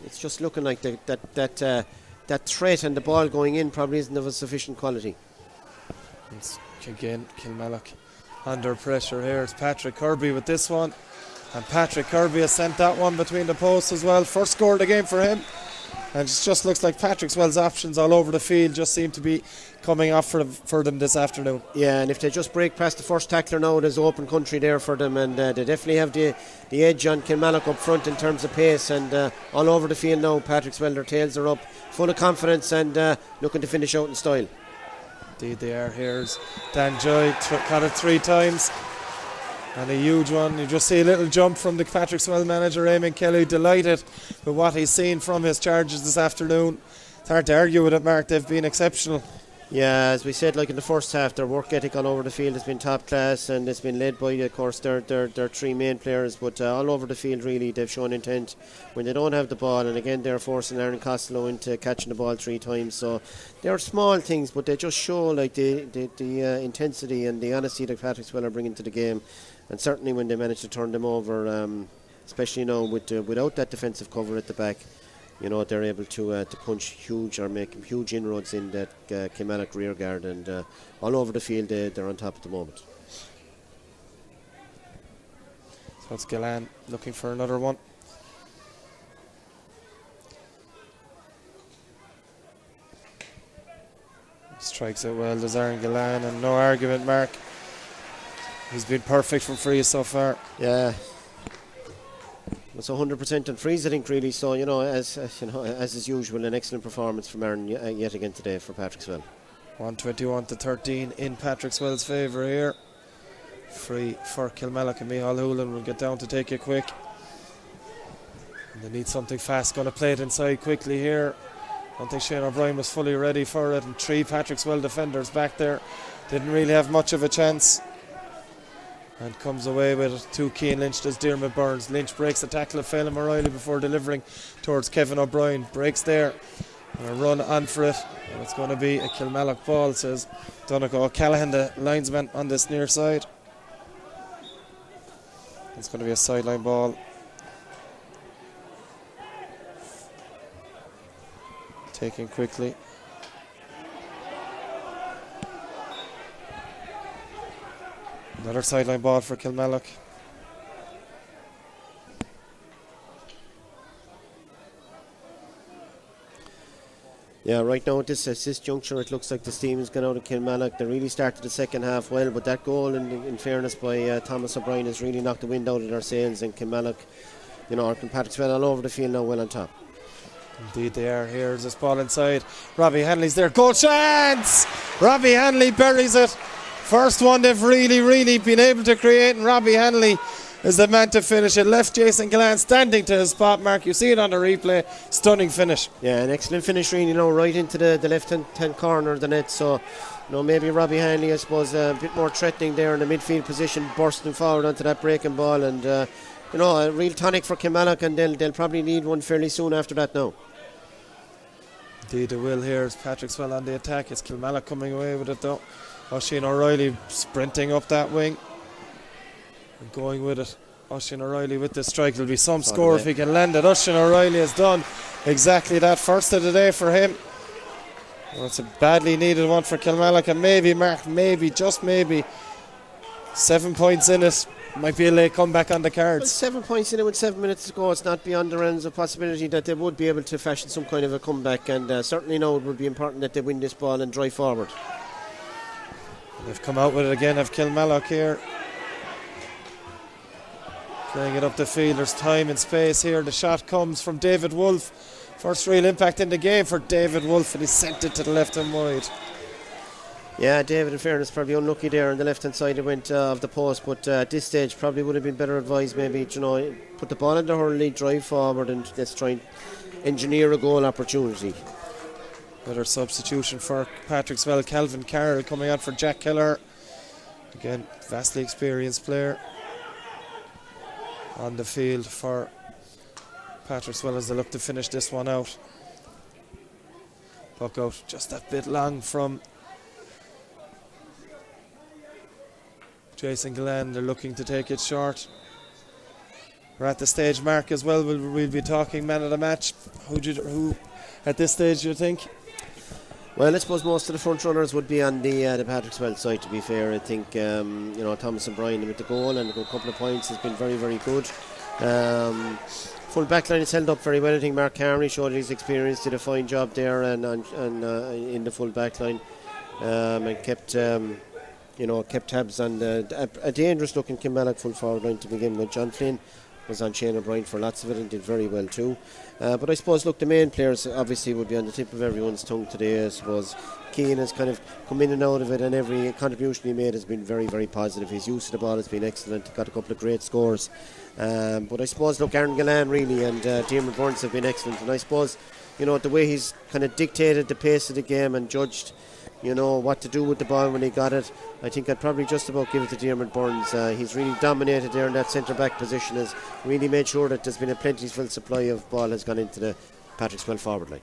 it's just looking like that threat and the ball going in probably isn't of a sufficient quality. It's again Kilmallock under pressure here. It's Patrick Kirby with this one, and Patrick Kirby has sent that one between the posts as well. First score of the game for him, and it just looks like Patrickswell's options all over the field just seem to be coming off for them this afternoon. Yeah, and if they just break past the first tackler now, there's open country there for them, and they definitely have the edge on Kilmallock up front in terms of pace, and all over the field now. Patrickswell, their tails are up, full of confidence, and looking to finish out in style. Indeed they are. Here's Dan Joy, caught it 3 times, and a huge one. You just see a little jump from the Patrickswell manager, Eamon Kelly, delighted with what he's seen from his charges this afternoon. It's hard to argue with it, Mark. They've been exceptional. Yeah, as we said, like in the first half, their work ethic all over the field has been top class, and it's been led by, of course, their 3 main players. But all over the field, really, they've shown intent when they don't have the ball. And again, they're forcing Aaron Costello into catching the ball 3 times. So they're small things, but they just show like the intensity and the honesty that Patrickswell are bringing to the game. And certainly when they manage to turn them over, especially now without that defensive cover at the back, they're able to punch huge or make huge inroads in that Kilmallock rear guard, and all over the field they're on top at the moment. So it's Gillan looking for another one. Strikes it well, does Aaron Gillan, and no argument, Mark. He's been perfect from free so far. Yeah. was 100% on freeze, I think, really. So, as is usual, an excellent performance from Aaron yet again today for Patrickswell. 121-13 in Patrickswell's favour here. Free for Kilmallock, and Micheál Hoolan will get down to take it quick. And they need something fast. Going to play it inside quickly here. I don't think Shane O'Brien was fully ready for it. And 3 Patrickswell defenders back there. Didn't really have much of a chance. And comes away with it to Cian Lynch. Does Diarmuid Burns. Lynch breaks the tackle of Phelim O'Reilly before delivering towards Kevin O'Brien. Breaks there. And a run on for it. And it's going to be a Kilmallock ball, says Donegal. Callahan, the linesman, on this near side. It's going to be a sideline ball. Taken quickly. Another sideline ball for Kilmallock. Yeah, right now at this juncture, it looks like the steam has gone out of Kilmallock. They really started the second half well, but that goal, in fairness, by Thomas O'Brien has really knocked the wind out of their sails, and Kilmallock, Patrickswell all over the field now, well on top. Indeed they are. Here's this ball inside. Robbie Hanley's there. Goal chance! Robbie Hanley buries it. First one they've really been able to create, and Robbie Hanley is the man to finish it. Left Jason Gallant standing to his spot mark. You see it on the replay. Stunning finish. Yeah, an excellent finish, really, right into the left-hand corner of the net. So, maybe Robbie Hanley, I suppose, a bit more threatening there in the midfield position, bursting forward onto that breaking ball, and a real tonic for Kilmallock, and they'll probably need one fairly soon after that now. Indeed they will. Here is Patrickswell on the attack. It's Kilmallock coming away with it though. Oisin O'Reilly sprinting up that wing and going with it. Oisin O'Reilly with the strike. There'll be some score if he can land it. Oisin O'Reilly has done exactly that. First of the day for him. Well, it's a badly needed one for Kilmallock, and maybe, just maybe, 7 points in it. Might be a late comeback on the cards. Well, 7 points in it with 7 minutes to go. It's not beyond the realms of possibility that they would be able to fashion some kind of a comeback, and certainly now it would be important that they win this ball and drive forward. They've come out with it again, have Kilmallock here. Playing it up the field. There's time and space here. The shot comes from David Wolfe. First real impact in the game for David Wolfe, and he sent it to the left and wide. Yeah, David, in fairness, probably unlucky there on the left-hand side. It went of the post, but at this stage probably would have been better advised maybe, put the ball in the hurley, drive forward, and let's try and engineer a goal opportunity. Better substitution for Patrickswell. Calvin Carroll coming on for Jack Keller. Again, vastly experienced player on the field for Patrickswell as they look to finish this one out. Puck out just that bit long from Jason Glenn. They're looking to take it short. We're at the stage mark as well. We'll be talking man of the match. Who at this stage do you think? Well, I suppose most of the front runners would be on the Patrickswell side, to be fair. I think Thomas O'Brien with the goal and a good couple of points has been very good. Full back line is held up very well. I think Mark Carney showed his experience, did a fine job there and in the full back line, and kept tabs on a dangerous looking Kilmallock full forward line to begin with. John Flynn was on Shane O'Brien for lots of it and did very well too. But I suppose, the main players obviously would be on the tip of everyone's tongue today. I suppose Keane has kind of come in and out of it, and every contribution he made has been very positive. His use of the ball has been excellent, got a couple of great scores. But I suppose, Aaron Gallan really and Diarmuid Burns have been excellent. And I suppose, the way he's kind of dictated the pace of the game and judged what to do with the ball when he got it, I think I'd probably just about give it to Diarmuid Burns. He's really dominated there in that centre-back position, has really made sure that there's been a plentiful supply of ball has gone into the Patrickswell forward line.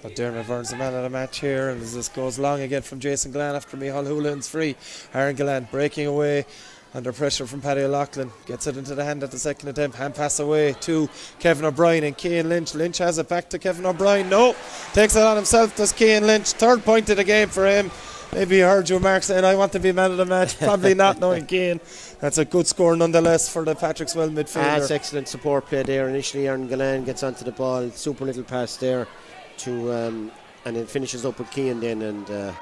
So Diarmuid Burns the man of the match here, and as this goes long again from Jason Glenn after Micheál Hoolan's free. Aaron Gallant breaking away under pressure from Paddy O'Loughlin, gets it into the hand at the second attempt. Hand pass away to Kevin O'Brien and Cian Lynch. Lynch has it back to Kevin O'Brien. No, takes it on himself, does Cian Lynch. Third point of the game for him. Maybe you heard Joe Mark saying, I want to be man of the match. Probably not, knowing Cian. That's a good score nonetheless for the Patrickswell midfielder. That's excellent support play there. Initially Aaron Gallan gets onto the ball, super little pass there to and then finishes up with Cian then and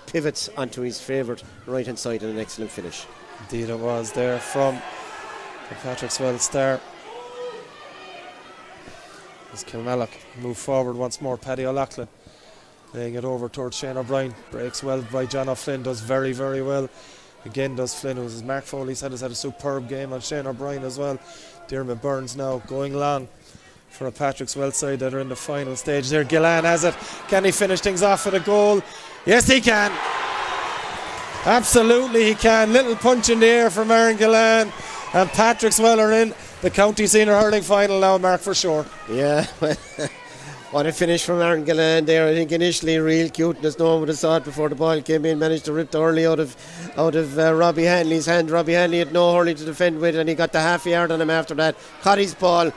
pivots onto his favourite right hand side and an excellent finish. Indeed it was there from Patrickswell star. As Kilmallock move forward once more, Paddy O'Loughlin laying it over towards Shane O'Brien. Breaks well by John O'Flynn, does very, very well. Again does Flynn, who, as Mark Foley said, has had a superb game on Shane O'Brien as well. Dermot Burns now going long for a Patrickswell side that are in the final stage there. Gillan has it. Can he finish things off with a goal? Yes, he can. Absolutely he can. Little punch in the air from Aaron Gillan, and Patrickswell are in the county senior hurling final now, Mark, for sure. Yeah, what a finish from Aaron Gillan there. I think initially real cuteness, no one would have thought before the ball came in. Managed to rip the hurley out of Robbie Hanley's hand. Robbie Hanley had no hurley to defend with, and he got the half yard on him after that. Caught his ball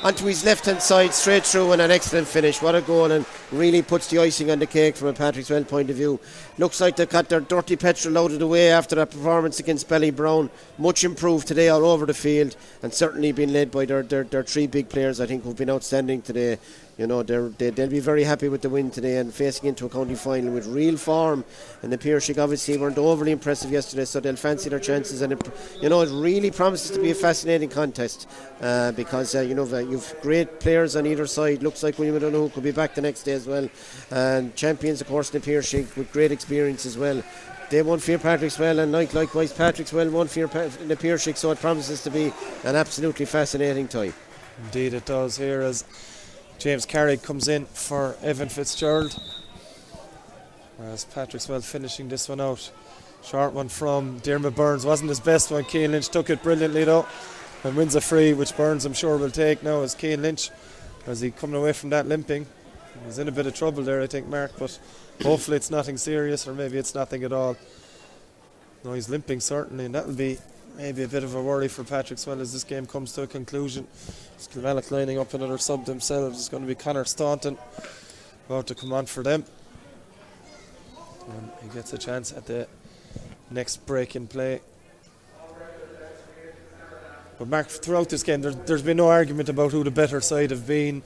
onto his left hand side, straight through, and an excellent finish. What a goal, and really puts the icing on the cake from a Patrickswell point of view. Looks like they got their dirty petrol out of the way after that performance against Ballybrown. Much improved today all over the field, and certainly been led by their three big players, I think, who've been outstanding today. You know, they'll be very happy with the win today, and facing into a county final with real form. And the Piershig obviously weren't overly impressive yesterday, so they'll fancy their chances. And it really promises to be a fascinating contest because you've great players on either side. Looks like William O'Donoghue could be back the next day as well, and champions, of course, in the Piershig with great experience as well. They won for Patrickswell, and likewise Patrickswell won for in the Piershig, so it promises to be an absolutely fascinating time. Indeed it does here, as James Carrick comes in for Evan Fitzgerald, whereas Patrickswell finishing this one out. Short one from Dermot Burns, wasn't his best one. Cian Lynch took it brilliantly though and wins a free, which Burns I'm sure will take now, as Cian Lynch, as he coming away from that limping. He's in a bit of trouble there, I think, Mark, but hopefully it's nothing serious, or maybe it's nothing at all. No, he's limping certainly, and that'll be maybe a bit of a worry for Patrickswell as this game comes to a conclusion. Kilmallock lining up another sub themselves. It's going to be Conor Staunton about to come on for them, and he gets a chance at the next break in play. But Mark, throughout this game there's been no argument about who the better side have been.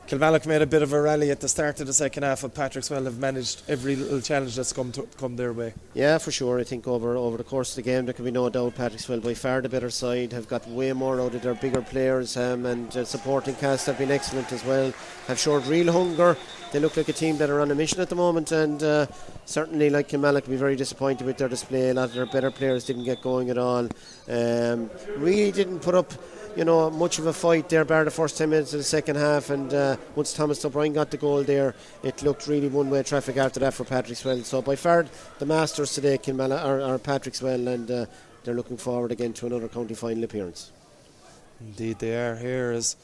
Kilmallock made a bit of a rally at the start of the second half, and Patrickswell have managed every little challenge that's come their way. Yeah, for sure. I think over the course of the game there can be no doubt Patrickswell by far the better side, have got way more out of their bigger players, and supporting cast have been excellent as well, have showed real hunger. They look like a team that are on a mission at the moment, and certainly, like Kilmallock, will be very disappointed with their display. A lot of their better players didn't get going at all. Really didn't put up much of a fight there, bar the first 10 minutes of the second half, and once Thomas O'Brien got the goal there, it looked really one-way traffic after that for Patrickswell. So by far the masters today, Kilmallock or Patrickswell, and they're looking forward again to another county final appearance. Indeed they are. Here is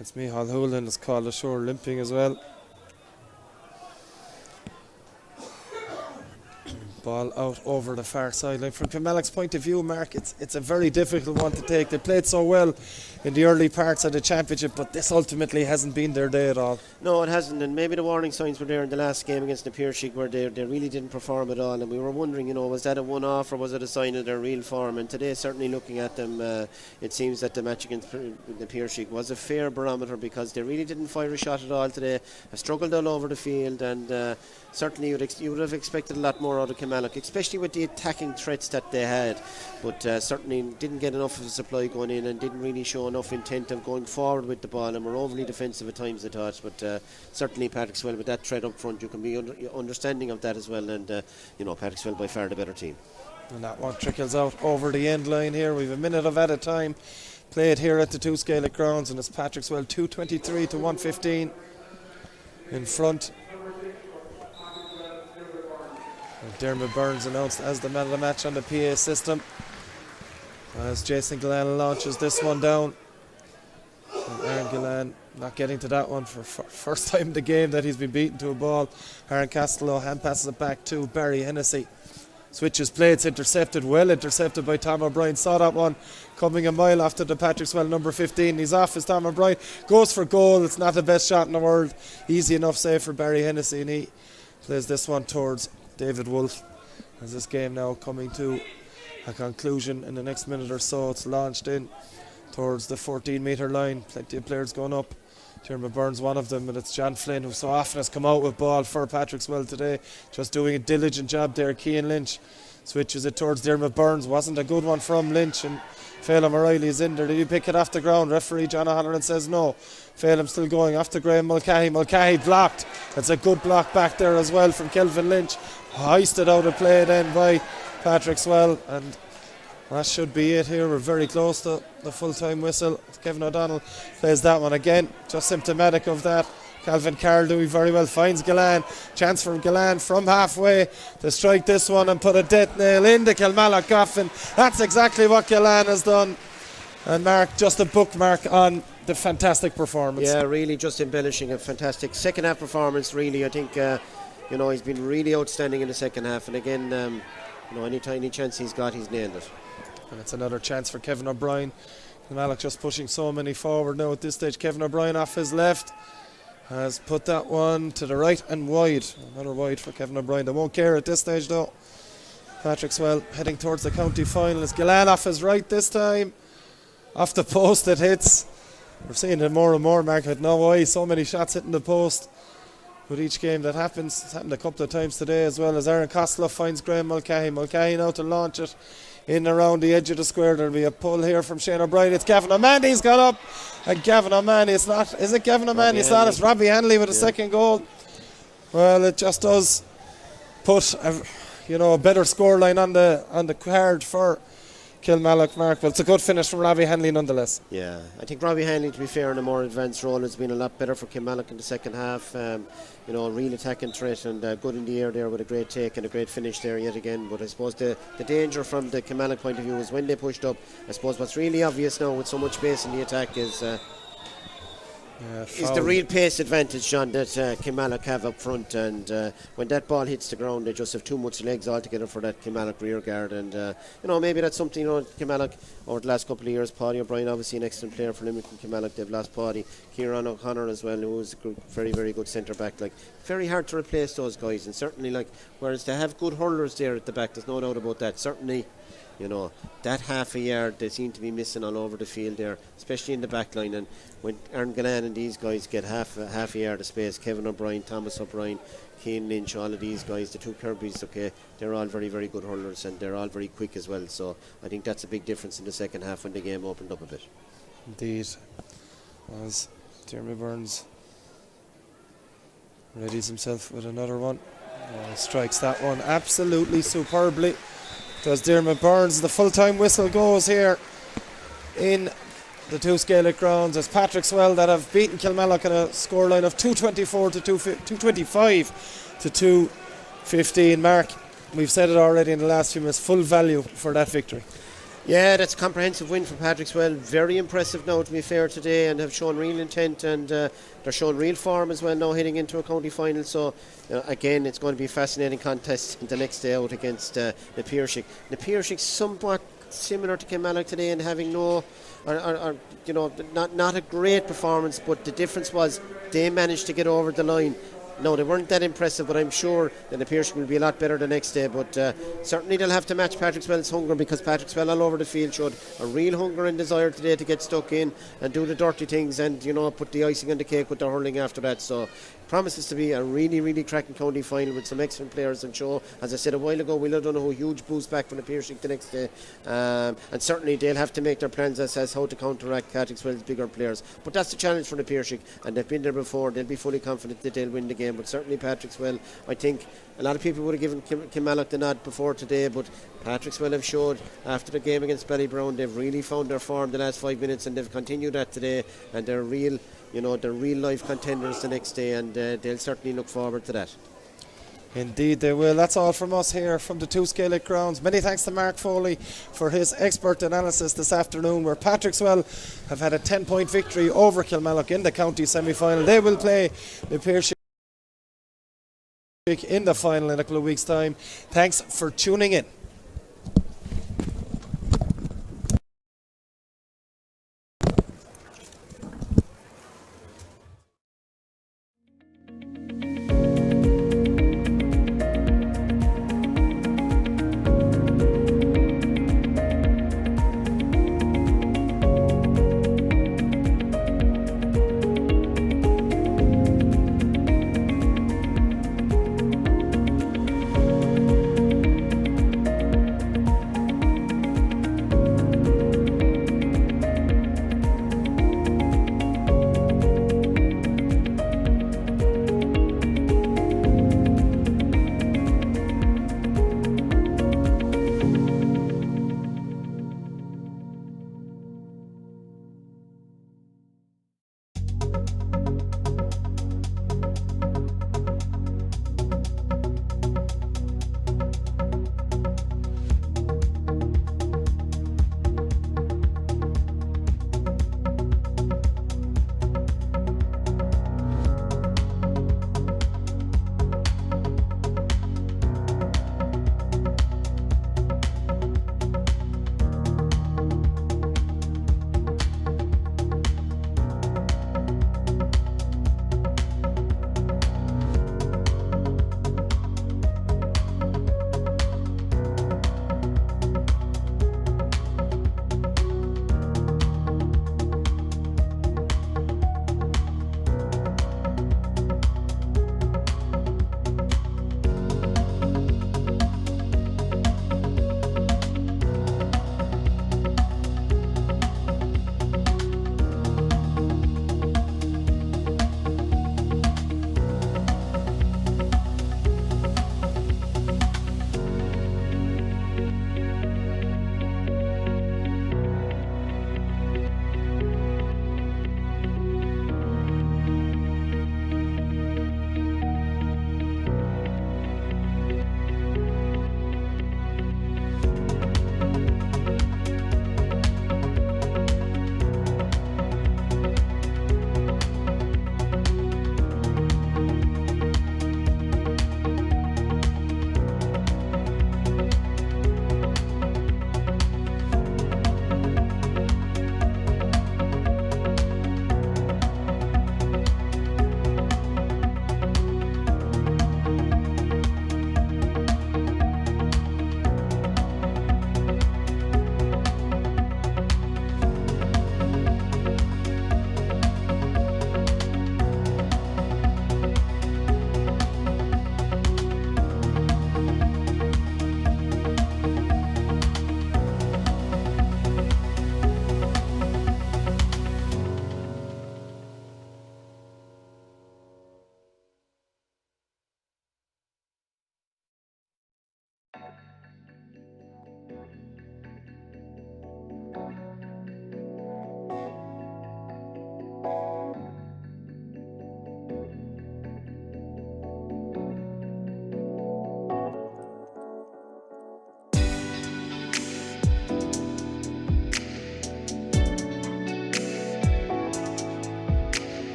it's Micheál Hoolan is called ashore, limping as well. Ball out over the far sideline. From Kilmallock's point of view, Mark, it's a very difficult one to take. They played so well in the early parts of the championship, but this ultimately hasn't been their day at all. No, it hasn't, and maybe the warning signs were there in the last game against the Piershig, where they really didn't perform at all, and we were wondering, was that a one-off or was it a sign of their real form? And today, certainly looking at them, it seems that the match against the Piershig was a fair barometer, because they really didn't fire a shot at all today. They struggled all over the field, and certainly you would have expected a lot more out of Kilmallock, especially with the attacking threats that they had, but certainly didn't get enough of a supply going in, and didn't really show enough intent of going forward with the ball, and were overly defensive at times, I thought. But certainly Patrickswell, with that threat up front, you can be understanding of that as well, and Patrickswell by far the better team. And that one trickles out over the end line here. We've a minute of added time played here at the two Gaelic grounds, and it's Patrickswell 223 to 115 in front. Dermot Burns announced as the man of the match on the PA system, as Jason Gillan launches this one down. And Aaron Gillan not getting to that one for first time in the game that he's been beaten to a ball. Aaron Castello hand passes it back to Barry Hennessy. Switches play, it's intercepted, well intercepted by Tom O'Brien. Saw that one coming a mile after the Patrickswell number 15. He's off as Tom O'Brien goes for goal. It's not the best shot in the world. Easy enough save for Barry Hennessy, and he plays this one towards David Wolfe, as this game now coming to a conclusion in the next minute or so. It's launched in towards the 14-metre line. Plenty of players going up. Dermot Burns one of them, and it's John Flynn, who so often has come out with ball for Patrickswell today, just doing a diligent job there. Cian Lynch Switches it towards Dermot Burns. Wasn't a good one from Lynch, and Phelim O'Reilly's in there. Did he pick it off the ground? Referee John O'Halloran says no. Phelim still going off to Graham Mulcahy. Mulcahy blocked. That's a good block back there as well from Kelvin Lynch. Hoisted out of play then by Patrickswell, and that should be it here. We're very close to the full-time whistle. Kevin O'Donnell plays that one again, just symptomatic of that. Calvin Carroll doing very well, finds Gillan. Chance for Gillan from halfway to strike this one and put a death nail in the Kilmallock coffin. That's exactly what Gillan has done. And Mark, just a bookmark on the fantastic performance. Yeah, really just embellishing a fantastic second half performance, really. I think, he's been really outstanding in the second half. And again, any chance he's got, he's nailed it. And it's another chance for Kevin O'Brien. Kilmallock just pushing so many forward now at this stage. Kevin O'Brien off his left has put that one to the right and wide. Another wide for Kevin O'Brien. They won't care at this stage though. Patrickswell heading towards the county final. It's Gillan off his right this time. Off the post it hits. We're seeing it more and more, Mark. I had no way. So many shots hitting the post with each game that happens. It's happened a couple of times today as well, as Aaron Costello finds Graham Mulcahy. Mulcahy now to launch it in around the edge of the square. There'll be a pull here from Shane O'Brien. It's Gavin O'Mahony. He's got up. And Gavin O'Mahony, it's not. Is it Gavin O'Mahony? It's not. It's Robbie Hanley with a second goal. Well, it just does put a better scoreline on the card for Kilmallock, Mark. Well, it's a good finish from Robbie Hanley nonetheless. Yeah, I think Robbie Hanley, to be fair, in a more advanced role has been a lot better for Kilmallock in the second half. Real attacking threat and good in the air there with a great take and a great finish there yet again. But I suppose the danger from the Kilmallock point of view is when they pushed up. I suppose what's really obvious now with so much pace in the attack is the real pace advantage, John, that Kilmallock have up front, and when that ball hits the ground they just have too much legs altogether for that Kilmallock rear guard, and maybe that's something Kilmallock over the last couple of years. Paddy O'Brien, obviously an excellent player for Limerick and Kilmallock. They've lost Paddy. Kieran O'Connor as well, who was a very, very good centre back. Very hard to replace those guys, and certainly whereas they have good hurlers there at the back, there's no doubt about that. Certainly that half a yard they seem to be missing all over the field there, especially in the back line. And when Aaron Gillan and these guys get half a yard of space, Kevin O'Brien, Thomas O'Brien, Cian Lynch, all of these guys, the two Kirbys, they're all very, very good hurlers, and they're all very quick as well. So I think that's a big difference in the second half when the game opened up a bit. Indeed. As Jeremy Burns readies himself with another one. Strikes that one absolutely superbly. Does Dermot Burns. The full-time whistle goes here in the two Gaelic grounds as Patrickswell that have beaten Kilmallock in a scoreline of 225 to 215. Mark, we've said it already in the last few minutes, full value for that victory. Yeah, that's a comprehensive win for Patrickswell. Very impressive now, to be fair, today, and have shown real intent, and they're showing real form as well now heading into a county final. So again, it's going to be a fascinating contest the next day out against the Piershik. The Piershik somewhat similar to Kilmallock today in having not a great performance, but the difference was they managed to get over the line. No, they weren't that impressive, but I'm sure that the Piershik will be a lot better the next day. But certainly they'll have to match Patrickswell's hunger, because Patrickswell all over the field showed a real hunger and desire today to get stuck in and do the dirty things and, put the icing on the cake with their hurling after that. So promises to be a really, really cracking county final with some excellent players and show, as I said a while ago, we'll have done a huge boost back from the Piershik the next day. And certainly they'll have to make their plans as how to counteract Patrickswell's bigger players. But that's the challenge for the Piershik, and they've been there before. They'll be fully confident that they'll win the game. But certainly Patrickswell, I think a lot of people would have given Kilmallock the nod before today, but Patrickswell have showed after the game against Ballybrown they've really found their form the last 5 minutes, and they've continued that today, and they're real life contenders the next day, and they'll certainly look forward to that. Indeed they will. That's all from us here from the two Gaelic grounds. Many thanks to Mark Foley for his expert analysis this afternoon, where Patrickswell have had a 10-point victory over Kilmallock in the county semi-final. They will play the Piershik in the final in a couple of weeks' time. Thanks for tuning in.